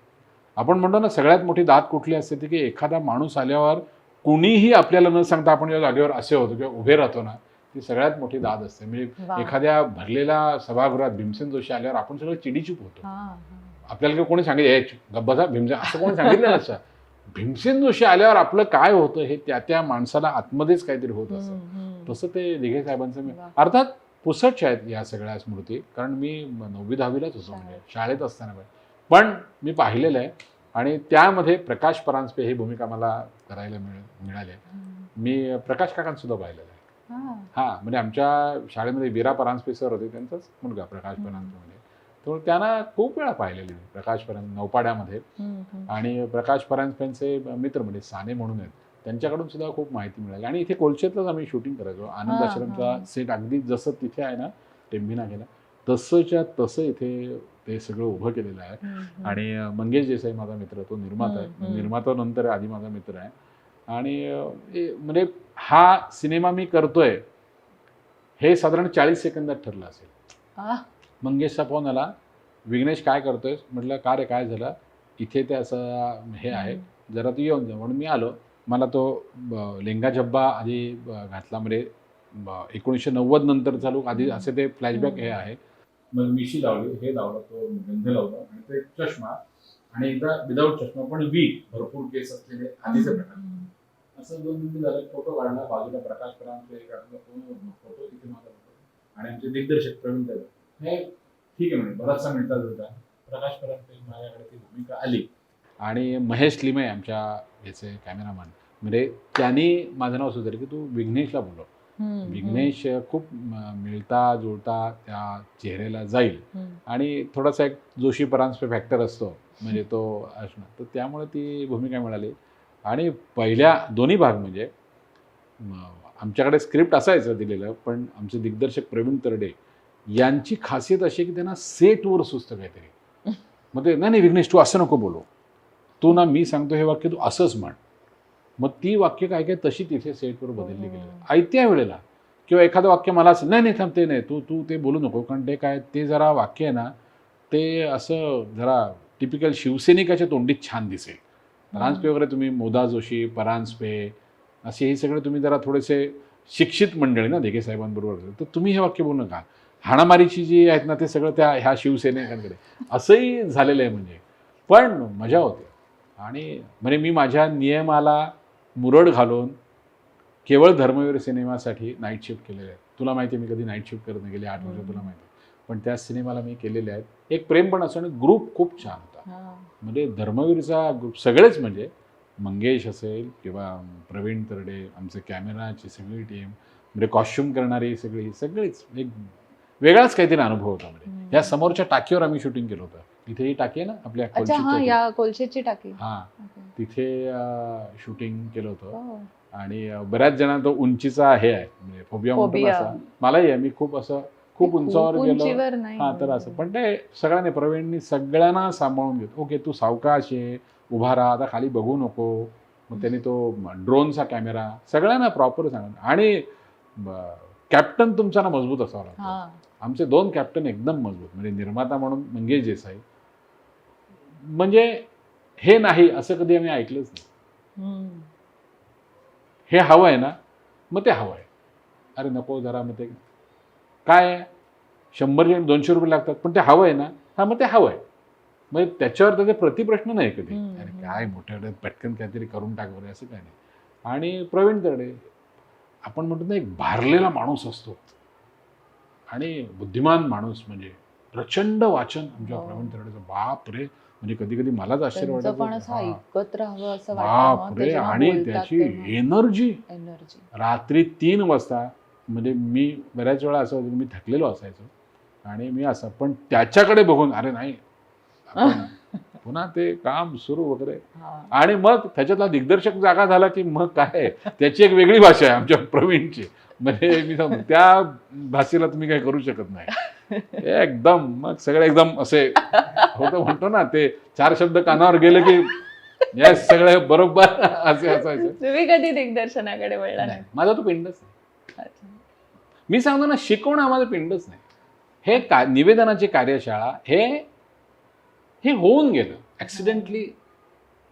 आपण म्हणतो ना, सगळ्यात मोठी दात कुठली असते ती, की एखादा माणूस आल्यावर कुणीही आपल्याला न सांगता आपण या जागेवर असे होतो किंवा उभे राहतो ना, ती सगळ्यात मोठी दाद असते. म्हणजे एखाद्या भरलेल्या सभागृहात भीमसेन जोशी आल्यावर आपण सगळं चिडीचूप होतो. आपल्याला कोणी सांगितलं गब्बसा भीमसेन असं कोणी सांगितलं नसतं. भीमसेन जोशी आल्यावर आपलं काय होतं हे त्या माणसाला आतमध्येच काहीतरी होत असतं. तसं ते दिघे साहेबांचं अर्थात पुसटच आहेत या सगळ्या स्मृती, कारण मी 9वी-10वीलाच होतो, म्हणजे शाळेत असताना पण मी पाहिलेलं आहे. आणि त्यामध्ये प्रकाश परांजपे ही भूमिका मला करायला मिळाली. मी प्रकाश काकांसुद्धा पाहिलेलं आहे. हा, म्हणजे आमच्या शाळेमध्ये वीरा परांजपे सर होते, त्यांचाच मुलगा प्रकाश परांजपे. म्हणजे तर त्यांना खूप वेळा पाहिलेली प्रकाश परांजपे नौपाड्यामध्ये. आणि प्रकाश परांजपेंचे मित्र म्हणजे साने म्हणून आहेत, त्यांच्याकडून सुद्धा खूप माहिती मिळाली. आणि इथे कोलशेतलाच आम्ही शूटिंग करायचो. आनंद आश्रमचा सेट अगदी जसं तिथे आहे ना टेंभे नाक्याला, तसंच्या तसं इथे ते सगळं उभं केलेलं आहे. आणि मंगेश देसाई माझा मित्र, तो निर्माता आहे, निर्माता नंतर आधी माझा मित्र आहे. आणि म्हणजे हा सिनेमा मी करतोय हे साधारण 40 सेकंदात ठरलं असेल. मंगेशचा फोन आला, विघ्नेश काय करतोय? म्हटलं का रे, काय झालं? इथे ते असं हे आहे, जरा तू येऊन जा. म्हणून मी आलो. मला तो लेंगा झब्बा आधी घातला, म्हणजे 1990 नंतर चालू, आधी असे ते फ्लॅशबॅक हे आहे. मग मिशी लावली, हे लावलं, तो गंध लावलं आणि तो एक चष्मा आणि एकदा विदाऊट चष्मा पण वीक भरपूर केस असलेले आधीचे प्रकार. असं 2 दिन झालं. फोटो काढला, बाजूला प्रकाश परांजपे काढला फोटो, इथे माझा फोटो आणि आमचे दिग्दर्शक प्रवीण दादा हे ठीक आहे म्हणे, बराचसा मिळता जुळता. प्रकाश परांजपे माझ्याकडे ती भूमिका आली आणि महेश लिमे आमच्या याचे कॅमेरामॅन म्हणजे त्यांनी माझं नाव सुचवलं की तू विघ्नेशला बोलव. विघ्नेश खूप मिळता जुळता त्या चेहऱ्याला जाईल आणि थोडासा एक जोशी परांजपे फॅक्टर असतो म्हणजे तो असणार, तर त्यामुळे ती भूमिका मिळाली. आणि पहिल्या दोन्ही भाग म्हणजे आमच्याकडे स्क्रिप्ट असायचं दिलेलं, पण आमचे दिग्दर्शक प्रवीण तरडे यांची खासियत अशी की त्यांना सेटवर सुचतं काहीतरी. मग ते नाही विघ्नेश तू असं नको बोलू, तू ना मी सांगतो हे वाक्य तू असंच म्हण. मग ती वाक्य काय काय तशी तिथे सेटवर बदलली गेली आयत्या वेळेला. किंवा एखादं वाक्य मला असं नाही थांब ते नाही, तू ते बोलू नको, कारण ते काय ते जरा वाक्य आहे ना ते असं जरा टिपिकल शिवसैनिकाच्या तोंडीत छान दिसेल. परांजपे वगैरे तुम्ही मोदा जोशी, परांजपे असे हे सगळे तुम्ही जरा थोडेसे शिक्षित मंडळी ना देगे साहेबांबरोबर, तर तुम्ही हे वाक्य बोलू नका. हाणामारीची जी आहेत ना ते सगळं त्या ह्या शिवसैनिकांकडे असंही झालेलं आहे. म्हणजे पण मजा होते. आणि म्हणजे मी माझ्या नियमाला मुरड घालून केवळ धर्मवीर सिनेमासाठी नाईट शिफ्ट केलेले आहेत. तुला माहिती आहे मी कधी नाईट शिफ्ट करत नाही, गेले 8 वर्ष तुला माहिती आहे, पण त्या सिनेमाला मी केलेले आहेत. एक प्रेम पण असं आणि ग्रुप खूप छान होता. म्हणजे धर्मवीरचा ग्रुप सगळेच म्हणजे मंगेश असेल किंवा प्रवीण तरडे, आमचे कॅमेराची सगळी टीम, म्हणजे कॉस्ट्युम करणारी सगळीच एक वेगळाच काहीतरी अनुभव होता. म्हणजे या समोरच्या टाकीवर आम्ही शूटिंग केलं होतं. तिथे ही टाकी आहे ना आपल्या कोळशेची टाकी, तिथे शूटिंग केलं होतं. आणि बऱ्याच जणांना तो उंचीचा हे आहे म्हणजे फोबिया म्हणतो असा, मलाही आहे. मी खूप उंचावर गेलो तर असं, पण ते सगळ्यांनी प्रवीणनी सगळ्यांना सांभाळून घेत. ओके तू सावकाश आहे, उभा राहा, आता खाली बघू नको. मग त्यांनी तो ड्रोनचा कॅमेरा सगळ्यांना प्रॉपर सांगा. आणि कॅप्टन तुमचा ना मजबूत असावा लागतो. आमचे 2 कॅप्टन एकदम मजबूत, म्हणजे निर्माता म्हणून मंगेश देसाई, म्हणजे हे नाही असं कधी आम्ही ऐकलंच नाही. हे हवं आहे ना मग ते हवं आहे, अरे नको जरा मग ते काय 100 200 रुपये लागतात पण ते हवं आहे ना, हा मग ते हवं आहे. मग त्याच्यावर त्याचे प्रतिप्रश्न नाही कधी, अरे काय मोठ्या पटकन काहीतरी करून टाकवलं असं काय नाही. आणि प्रवीण तरडे आपण म्हणतो ना एक भारलेला माणूस असतो आणि बुद्धिमान माणूस, म्हणजे प्रचंड वाचन आमच्या प्रवीण तरडेचं. बाप रे, म्हणजे कधी कधी मलाच आश्चर्य वाटायचं बाप रे. आणि त्याची एनर्जी रात्री 3 वाजता, म्हणजे मी बऱ्याच वेळा असं होतं मी थकलेलो असायचो आणि मी असं, पण त्याच्याकडे बघून अरे नाही पुन्हा ते काम सुरू वगैरे. आणि मग त्याच्यातला दिग्दर्शक जागा झाला की मग काय त्याची एक वेगळी भाषा आहे आमच्या प्रवीणची. म्हणजे मी सांगतो त्या भाषेला तुम्ही काही करू शकत नाही. एकदम मग सगळे एकदम असे होतं, म्हणतो ना ते 4 शब्द कानावर गेले की यस सगळे बरोबर असे असायचं. तुम्ही कधी दिग्दर्शनाकडे वळला नाही? माझा तो पिंडच नाही. मी सांगतो ना शिकवणं आम्हाला पिंडच नाही. हे निवेदनाची कार्यशाळा हे होऊन गेलं ऍक्सिडेंटली.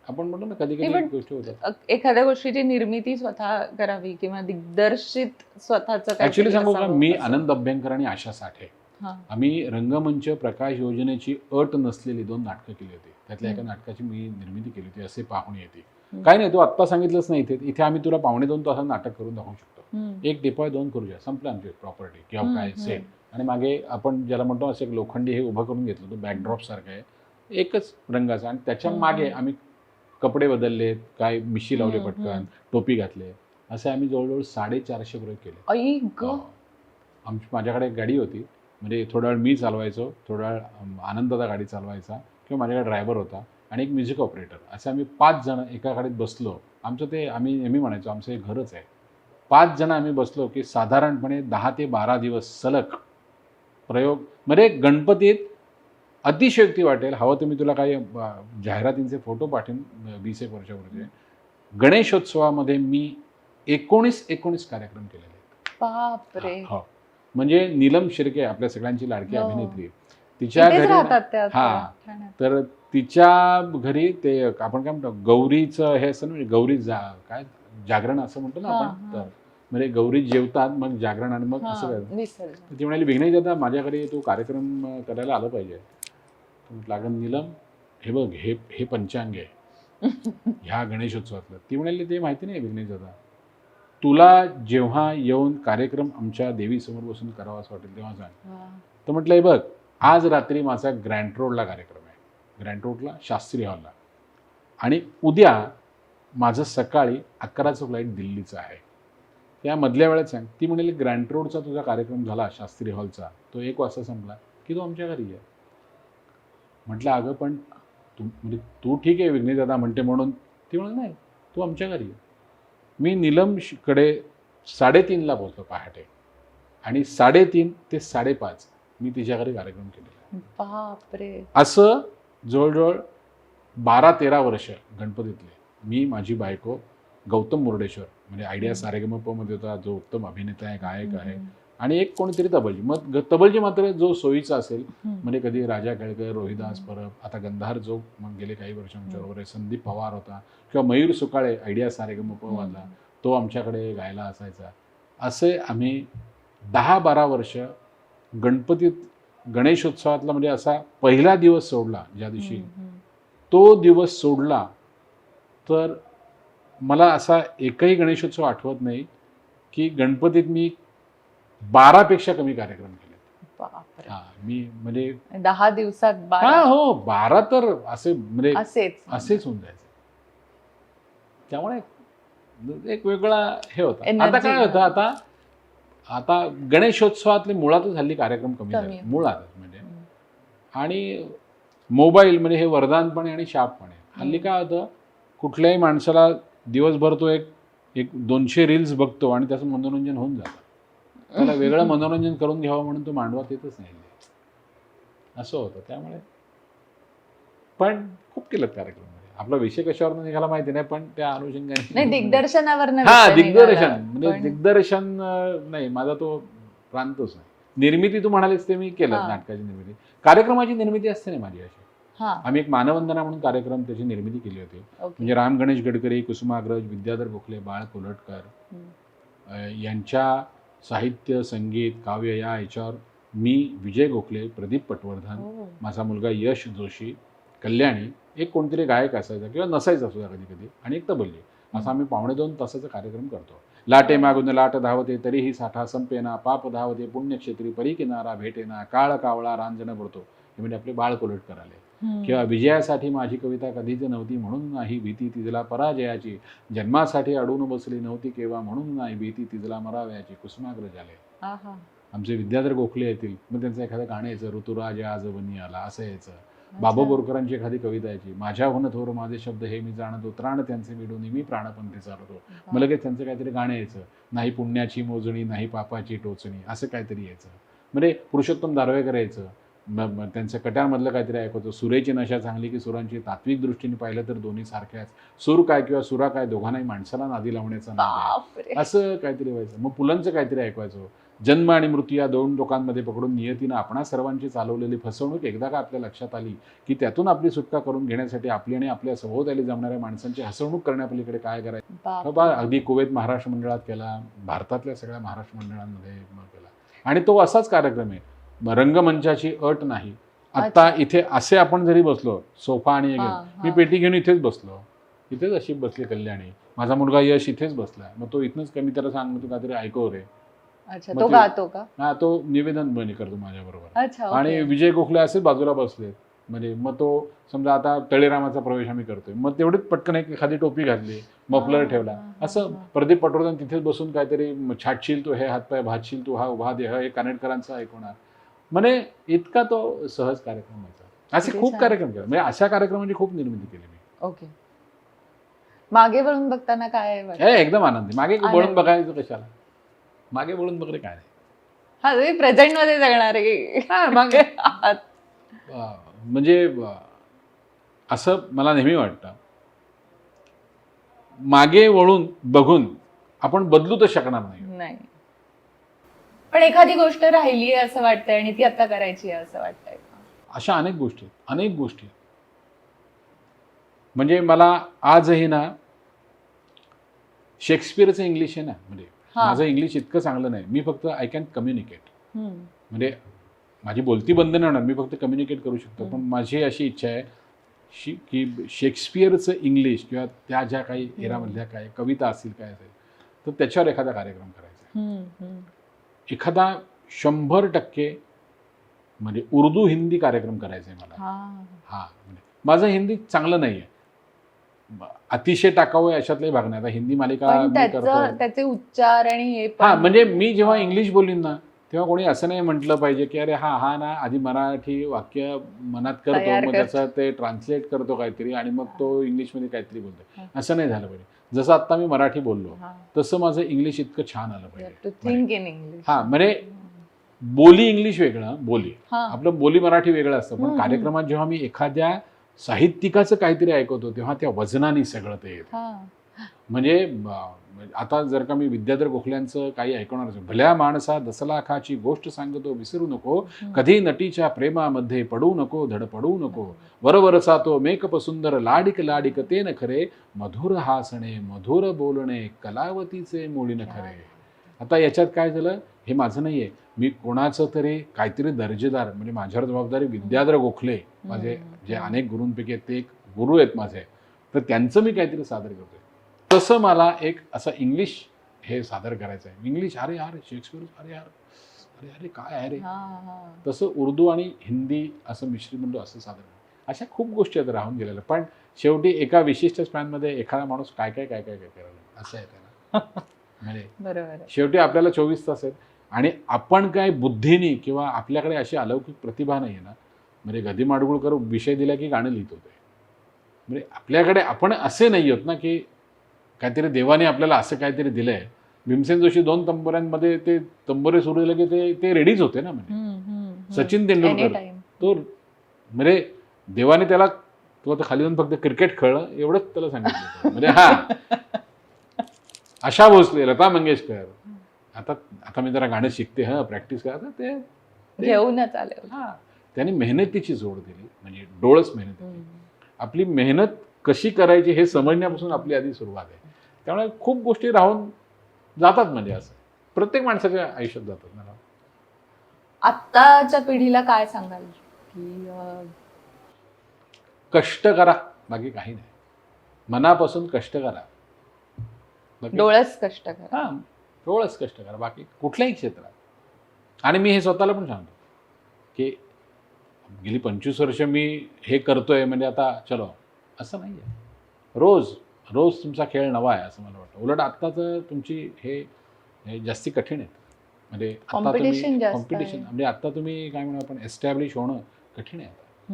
आपण म्हणतो ना कधी कधी गोष्टी होतात. एखाद्या गोष्टीची निर्मिती स्वतः करावी किंवा दिग्दर्शित स्वतःच. ऍक्च्युली सांगू का, मी आनंद अभ्यंकर आणि आशा साठे आम्ही रंगमंच प्रकाश योजनेची अट नसलेली 2 नाटकं केली होती. त्यातल्या एका नाटकाची मी निर्मिती केली होती, असे पाहुणे येते. काय नाही, तू आत्ता सांगितलंच नाही, इथे आम्ही तुला 2.25 तासात नाटक करून दाखवू शकतो. 1 टिपॉय 2 करूया, संपलं आमची प्रॉपर्टी किंवा काय सेट. आणि मागे आपण ज्याला म्हणतो असं एक लोखंडी हे उभं करून घेतलं, तो बॅकड्रॉप सारखं आहे एकच रंगाचा, आणि त्याच्या मागे आम्ही कपडे बदलले, काय मिशी लावले, पटकन टोपी घातले, असे आम्ही जवळजवळ 450 प्रयोग केले. माझ्याकडे एक गाडी होती, म्हणजे थोडा वेळ मी चालवायचो, थोडा वेळ आनंदाचा गाडी चालवायचा, किंवा माझ्याकडे ड्रायव्हर होता आणि एक म्युझिक ऑपरेटर. असे आम्ही 5 जण एका गाडीत बसलो. आमचं ते आम्ही नेहमी म्हणायचो आमचं एक घरच आहे. 5 जण आम्ही बसलो की साधारणपणे 10 ते 12 दिवस सलग प्रयोग. म्हणजे गणपतीत अतिशयोक्ती वाटेल, हवं तर मी तुला काही जाहिरातींचे फोटो पाठवेन 20 वर्षापूर्वीचे. गणेशोत्सवामध्ये मी 19 कार्यक्रम केलेले आहेत. बापरे. हो, म्हणजे नीलम शिर्के आपल्या सगळ्यांची लाडकी अभिनेत्री, तिच्या घरी तर तिच्या घरी ते आपण काय म्हणतो गौरीचं हे असतं ना, गौरी काय जागरण असं म्हणतो ना आपण, तर म्हणजे गौरी जेवतात मग जागरण आणि मग असं काय. विसर्जन. ती म्हणाली विघ्नेश दादा माझ्याकडे तू कार्यक्रम करायला आलं पाहिजे. म्हटलं अगं नीलम हे बघ हे हे पंचांग आहे ह्या गणेशोत्सवातलं. ती म्हणाली ते माहिती नाही विघ्नेश दादा, तुला जेव्हा येऊन कार्यक्रम आमच्या देवीसमोर बसून करावा असं वाटेल तेव्हा सांग. तर म्हटलं हे बघ आज रात्री माझा ग्रँट रोडला कार्यक्रम आहे, ग्रँट रोडला शास्त्री हॉलला, आणि उद्या माझं सकाळी 11चं फ्लाईट दिल्लीचं आहे, त्या मधल्या वेळेत सांग. ती म्हणाली ग्रँट रोडचा तुझा कार्यक्रम झाला शास्त्री हॉलचा, तो 1 वाजता संपला की तू आमच्या घरी आहे. म्हटलं अगं पण म्हणजे तू ठीक आहे विघ्नेश दादा म्हणते म्हणून. ती म्हणाली नाही तू आमच्या घरी आहे. मी नीलमकडे 3:30ला पोहोचलो पहाटे, आणि 3:30 ते 5:30 मी तिच्या घरी कार्यक्रम केलेला. बापरे. असं जवळजवळ 12-13 वर्ष गणपतीतले मी, माझी बायको, गौतम मुर्डेश्वर म्हणजे आयडिया सारेगमपमध्ये होता जो उत्तम अभिनेता आहे, गायक आहे, आणि एक कोणीतरी तबलजी. मग तबलजी मात्र जो सोयीचा असेल, म्हणजे कधी राजा केळकर, रोहिदास परब, आता गंधार जो मग गेले काही वर्ष आमच्याबरोबर आहे, संदीप पवार होता, किंवा मयूर सुकाळे आयडिया सारेगमपवाला, तो आमच्याकडे गायला असायचा. असे आम्ही 10-12 वर्ष गणपतीत गणेशोत्सवातला म्हणजे असा पहिला दिवस सोडला ज्या दिवशी, तो दिवस सोडला तर मला असा एकही गणेशोत्सव आठवत नाही की गणपतीत मी 12पेक्षा कमी कार्यक्रम केले. बापरे. हा मी म्हणजे 10 दिवसात 12. हा हो 12 तर असे म्हणजे असेच होऊन जायचे. त्यामुळे एक वेगळा हे होता. Energy. आता काय होतं, आता गणेशोत्सवातले मुळातच हल्ली कार्यक्रम कमी झाले मुळातच म्हणजे. आणि मोबाईल म्हणजे हे वरदान पण आहे आणि शाप पण आहे. हल्ली काय होतं, कुठल्याही माणसाला दिवसभर तो एक 200 रील्स बघतो आणि त्याचं मनोरंजन होऊन जातं. त्याला वेगळं मनोरंजन करून घ्यावं म्हणून तो मांडवात येतच नाही असं होतं. त्यामुळे पण खूप केलं कार्यक्रम. आपला विषय कशावर निघाला माहिती नाही, पण त्या अनुषंगाने दिग्दर्शनावर दिग्दर्शन म्हणजे दिग्दर्शन नाही, माझा तो प्रांतच नाही. निर्मिती तू म्हणालीस ते मी केलं, नाटकाची निर्मिती. कार्यक्रमाची निर्मिती असते ना माझी अशी. आम्ही एक मानवंदना म्हणून कार्यक्रम त्याची निर्मिती केली होती. म्हणजे राम गणेश गडकरी, कुसुमाग्रज, विद्याधर गोखले, बाळ कोलटकर यांच्या साहित्य, संगीत, काव्य या याच्यावर मी, विजय गोखले, प्रदीप पटवर्धन, माझा मुलगा यश जोशी, कल्याणी, एक कोणतरी गायक असायचा किंवा नसायचा सुद्धा कधी कधी, आणि एक तबल्ली, असा आम्ही 2.5 तासाचा कार्यक्रम करतो. लाटे मागून लाट धावते तरीही साठा संपेना, पाप धावते पुण्यक्षेत्री परी किनारा भेटेना, काळ कावळा रांजण भरतो. हे म्हणजे आपले बाळ कोलटकर आले. किंवा विजयासाठी माझी कविता कधीच नव्हती म्हणून नाही भीती तिजला पराजयाची, जन्मासाठी अडून बसली नव्हती केव्हा म्हणून नाही भीती तिजला मरावयाची, कुसुमाग्रज आले. आमचे विद्याधर गोखले येतील, मग त्यांचं एखादं गाणं यायचं, ऋतुराज आज बनी आला असं यायचं. बाबा बोरकरांची एखादी कविता यायची, माझ्याहून थोर माझे शब्द हे मी जाणतो, त्राण त्यांचे मिळून मी प्राणपंथी चालतो. मग लगेच त्यांचं काहीतरी गाणं यायचं, नाही पुण्याची मोजणी नाही पापाची टोचणी असं काहीतरी यायचं. म्हणजे पुरुषोत्तम दारव्हेकर यायचं, त्यांचं कट्यारमधलं काहीतरी ऐकवतो, सुरेची नशा चांगली की सुरांची, तात्विक दृष्टीने पाहिलं तर दोन्ही सारख्याच, सूर काय किंवा सुरा काय दोघांनाही माणसाला नादी लावण्याचा नाद आहे, असं काहीतरी व्हायचं. मग पुलंचं काहीतरी ऐकवायचो, जन्म आणि मृत्यू या 2 लोकांमध्ये पकडून नियतीनं आपणा सर्वांची चालवलेली फसवणूक एकदा का आपल्या लक्षात आली की त्यातून आपली सुटका करून घेण्यासाठी आपली आणि आपल्या सभोवताली जमणाऱ्या माणसांची हसवणूक करण्यापलीकडे काय करायचं. बाबा अगदी कुवेत महाराष्ट्र मंडळात केला, भारतातल्या सगळ्या महाराष्ट्र मंडळांमध्ये केला, आणि तो असाच कार्यक्रम आहे. रंगमंचाची अट नाही. आता इथे असे आपण जरी बसलो सोफा आणि मी पेटी घेऊन इथेच बसलो, इथेच अशी बसली कल्याणी, माझा मुलगा यश इथेच बसलाय, मग तो इथनच कमी त्याला सांग तू काहीतरी ऐकव रे. तो गातो का? हा, तो निवेदन बनी करतो माझ्या बरोबर. आणि विजय गोखले असेच बाजूला बसले. म्हणजे मग तो समजा आता तळेरामाचा प्रवेश आम्ही करतोय, मग तेवढीच पटकन एखादी टोपी घातली, मफलर ठेवला, असं प्रदीप पटवर्धन तिथेच बसून काहीतरी छाटशील तू हे हातपाय, भातशील तू हा उभा देह, हे कानेटकरांचं ऐकवणार. म्हणजे इतका तो सहज कार्यक्रम व्हायचा. असे खूप कार्यक्रम केले, म्हणजे अशा कार्यक्रमांची खूप निर्मिती केली मी. ओके. मागे वळून बघताना काय एकदम आनंदी. मागे वळून बघायचं कशाला, मागे वळून बघणे काय नाही. प्रेझेंट मध्ये जगणार आहे. म्हणजे असं मला नेहमी वाटतं, मागे वळून बघून आपण बदलू तर शकणार नाही. पण एखादी गोष्ट राहिली आहे असं वाटतंय आणि ती आता करायची आहे असं वाटतंय. अशा अनेक गोष्टी म्हणजे मला आजही ना शेक्सपियरचं इंग्लिश आहे ना, म्हणजे हा. माझं इंग्लिश इतकं चांगलं नाही, मी फक्त आय कॅन कम्युनिकेट, हम्म. म्हणजे माझी बोलती बंद नाही होणार, मी फक्त कम्युनिकेट करू शकतो. पण माझी अशी इच्छा आहे की शेक्सपियरचं इंग्लिश किंवा त्या ज्या काही एरामधल्या काय कविता असतील काय असेल तर त्याच्यावर एखादा कार्यक्रम करायचा आहे. एखादा 100% म्हणजे उर्दू हिंदी कार्यक्रम करायचा आहे मला. हा म्हणजे माझं हिंदी चांगलं नाही आहे, अतिशय टाकावं आहे अशातलाही भाग नाही. आता हिंदी मालिका पण मी करतोय, त्याचे उच्चार आणि हे हा पण म्हणजे मी जेव्हा इंग्लिश बोलीन ना तेव्हा कोणी असं नाही म्हटलं पाहिजे की अरे हा ना आधी मराठी वाक्य मनात करतो, तयार मग करतो. त्याचं ते ट्रान्सलेट करतो काहीतरी आणि मग तो इंग्लिशमध्ये काहीतरी बोलतो. असं नाही झालं पाहिजे. जसं आता मी मराठी बोललो तसं माझं इंग्लिश इतकं छान आलं पाहिजे. Think in English. हा म्हणजे बोली इंग्लिश वेगळं, बोली हा. आपलं बोली मराठी वेगळं असतं. पण कार्यक्रमात जेव्हा मी एखाद्या साहित्यिकाचं काहीतरी ऐकवतो तेव्हा त्या वजनाने सगळं ते येतं. म्हणजे आता जर का मी विद्याधर गोखल्यांचं काही ऐकणार असेल, भल्या माणसा दसलाखाची गोष्ट सांगतो विसरू नको, कधी नटीच्या प्रेमामध्ये पडू नको, धडपडू नको, वरवरचा तो मेकअप सुंदर लाडिक लाडिक ते न खरे, मधुर हासणे मधुर बोलणे कलावतीचे मुळी न खरे. आता याच्यात काय झालं, हे माझं नाही आहे, मी कोणाचं तरी काहीतरी दर्जेदार, म्हणजे माझ्यावर जबाबदारी विद्याधर गोखले माझे जे अनेक गुरूंपैकी आहेत ते एक गुरु आहेत माझे, तर त्यांचं मी काहीतरी सादर करतोय. तसं मला एक असं इंग्लिश हे सादर करायचं आहे. इंग्लिश अरे यार शेक्सपियर, अरे यार अरे अरे काय आहे रे, तसं उर्दू आणि हिंदी असं मिश्रित म्हणतो असं सादर. अशा खूप गोष्टी आहेत राहून गेलेल्या. पण शेवटी एका विशिष्ट स्पॅनमध्ये एखादा माणूस काय काय काय काय काय करायला असं आहे त्याला. म्हणजे बरोबर. शेवटी आपल्याला 24 तास आहेत आणि आपण काय बुद्धीनी किंवा आपल्याकडे अशी अलौकिक प्रतिभा नाही आहे ना. म्हणजे गदी माडगुळकर विषय दिला की गाणं लिहित होते. म्हणजे आपल्याकडे आपण असे नाही आहोत ना की काहीतरी देवाने आपल्याला असं काहीतरी दिलंय. भीमसेन जोशी 2 तंबोऱ्यांमध्ये ते तंबोरे सुरू झाले की ते रेडीच होते ना. म्हणजे सचिन तेंडुलकर तो म्हणजे देवाने त्याला तो आता खाली जाऊन फक्त क्रिकेट खेळलं एवढंच त्याला सांगितलं. म्हणजे हा आशा भोसले, लता मंगेशकर, आता मी जरा गाणं शिकते, हा प्रॅक्टिस करा, ते घेऊनच आले. हा त्यांनी मेहनतीची जोड दिली, म्हणजे डोळस मेहनत. आपली मेहनत कशी करायची हे समजण्यापासून आपली आधी सुरुवात आहे. त्यामुळे खूप गोष्टी राहून जातात, म्हणजे असं प्रत्येक माणसाच्या आयुष्यात जातात ना. आत्ताच्या पिढीला काय सांगाल की कष्ट करा, बाकी काही नाही. मनापासून कष्ट करा, डोळस कष्ट करा. हा डोळस कष्ट करा, बाकी कुठल्याही क्षेत्रात. आणि मी हे स्वतःला पण सांगतो की गेली 25 वर्ष मी हे करतोय म्हणजे आता चलो असं नाही आहे. रोज रोज तुमचा खेळ नवा आहे असं मला वाटतं. उलट आत्ताचं तुमची हे जास्ती कठीण आहे. म्हणजे आता कॉम्पिटिशन म्हणजे आता तुम्ही काय म्हणू आपण एस्टॅब्लिश होणं कठीण आहे आता.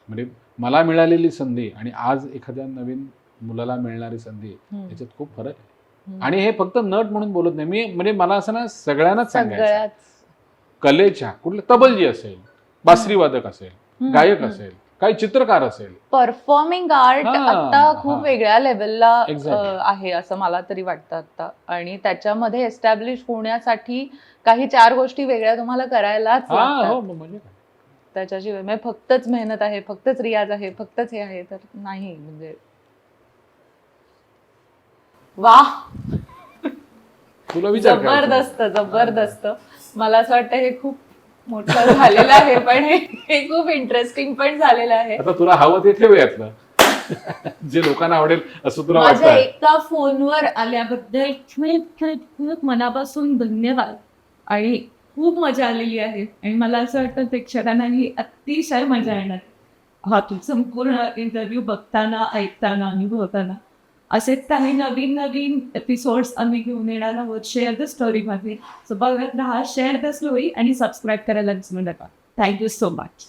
म्हणजे मला मिळालेली संधी आणि आज एखाद्या नवीन मुलाला मिळणारी संधी याच्यात खूप फरक आहे. आणि हे फक्त नट म्हणून बोलत नाही मी, म्हणजे मला असं ना सगळ्यांनाच सांगायचं, कलेच्या कुठलं तबलजी असेल, बासरी वादक असेल, गायक असेल, काही चित्रकार असेल, परफॉर्मिंग आर्ट आता खूप वेगळ्या लेवलला Exactly. आहे असं मला तरी वाटतं आता. आणि त्याच्यामध्ये एस्टॅब्लिश होण्यासाठी काही 4 गोष्टी वेगळ्या तुम्हाला करायलाच लागतात. म्हणजे त्याच्याशिवाय म्हणजे फक्तच मेहनत आहे, फक्तच रियाज आहे, फक्तच हे आहे तर नाही. म्हणजे वाह, तुला विचार जबरदस्त जबरदस्त. मला असं वाटतं हे खूप मोठं झालेलं आहे, पण हे खूप इंटरेस्टिंग पण झालेलं आहे. आता तुला हवं ते ठेव यातलं जे लोकांना आवडेल असं तुला माझ्या वाटतं. एका फोनवर आल्याबद्दल खूप मनापासून धन्यवाद आणि खूप मजा आलेली आहे. आणि मला असं वाटतं प्रेक्षकांना ही अतिशय मजा येणार. हा संपूर्ण इंटरव्ह्यू बघताना, ऐकताना, अनुभवताना असेच काही नवीन नवीन एपिसोड्स आम्ही घेऊन येणार आहोत. शेअर द स्टोरी मध्ये. सो बघत राहा, शेअर द स्टोरी आणि सबस्क्राईब करायला विसरू नका. Thank you so much.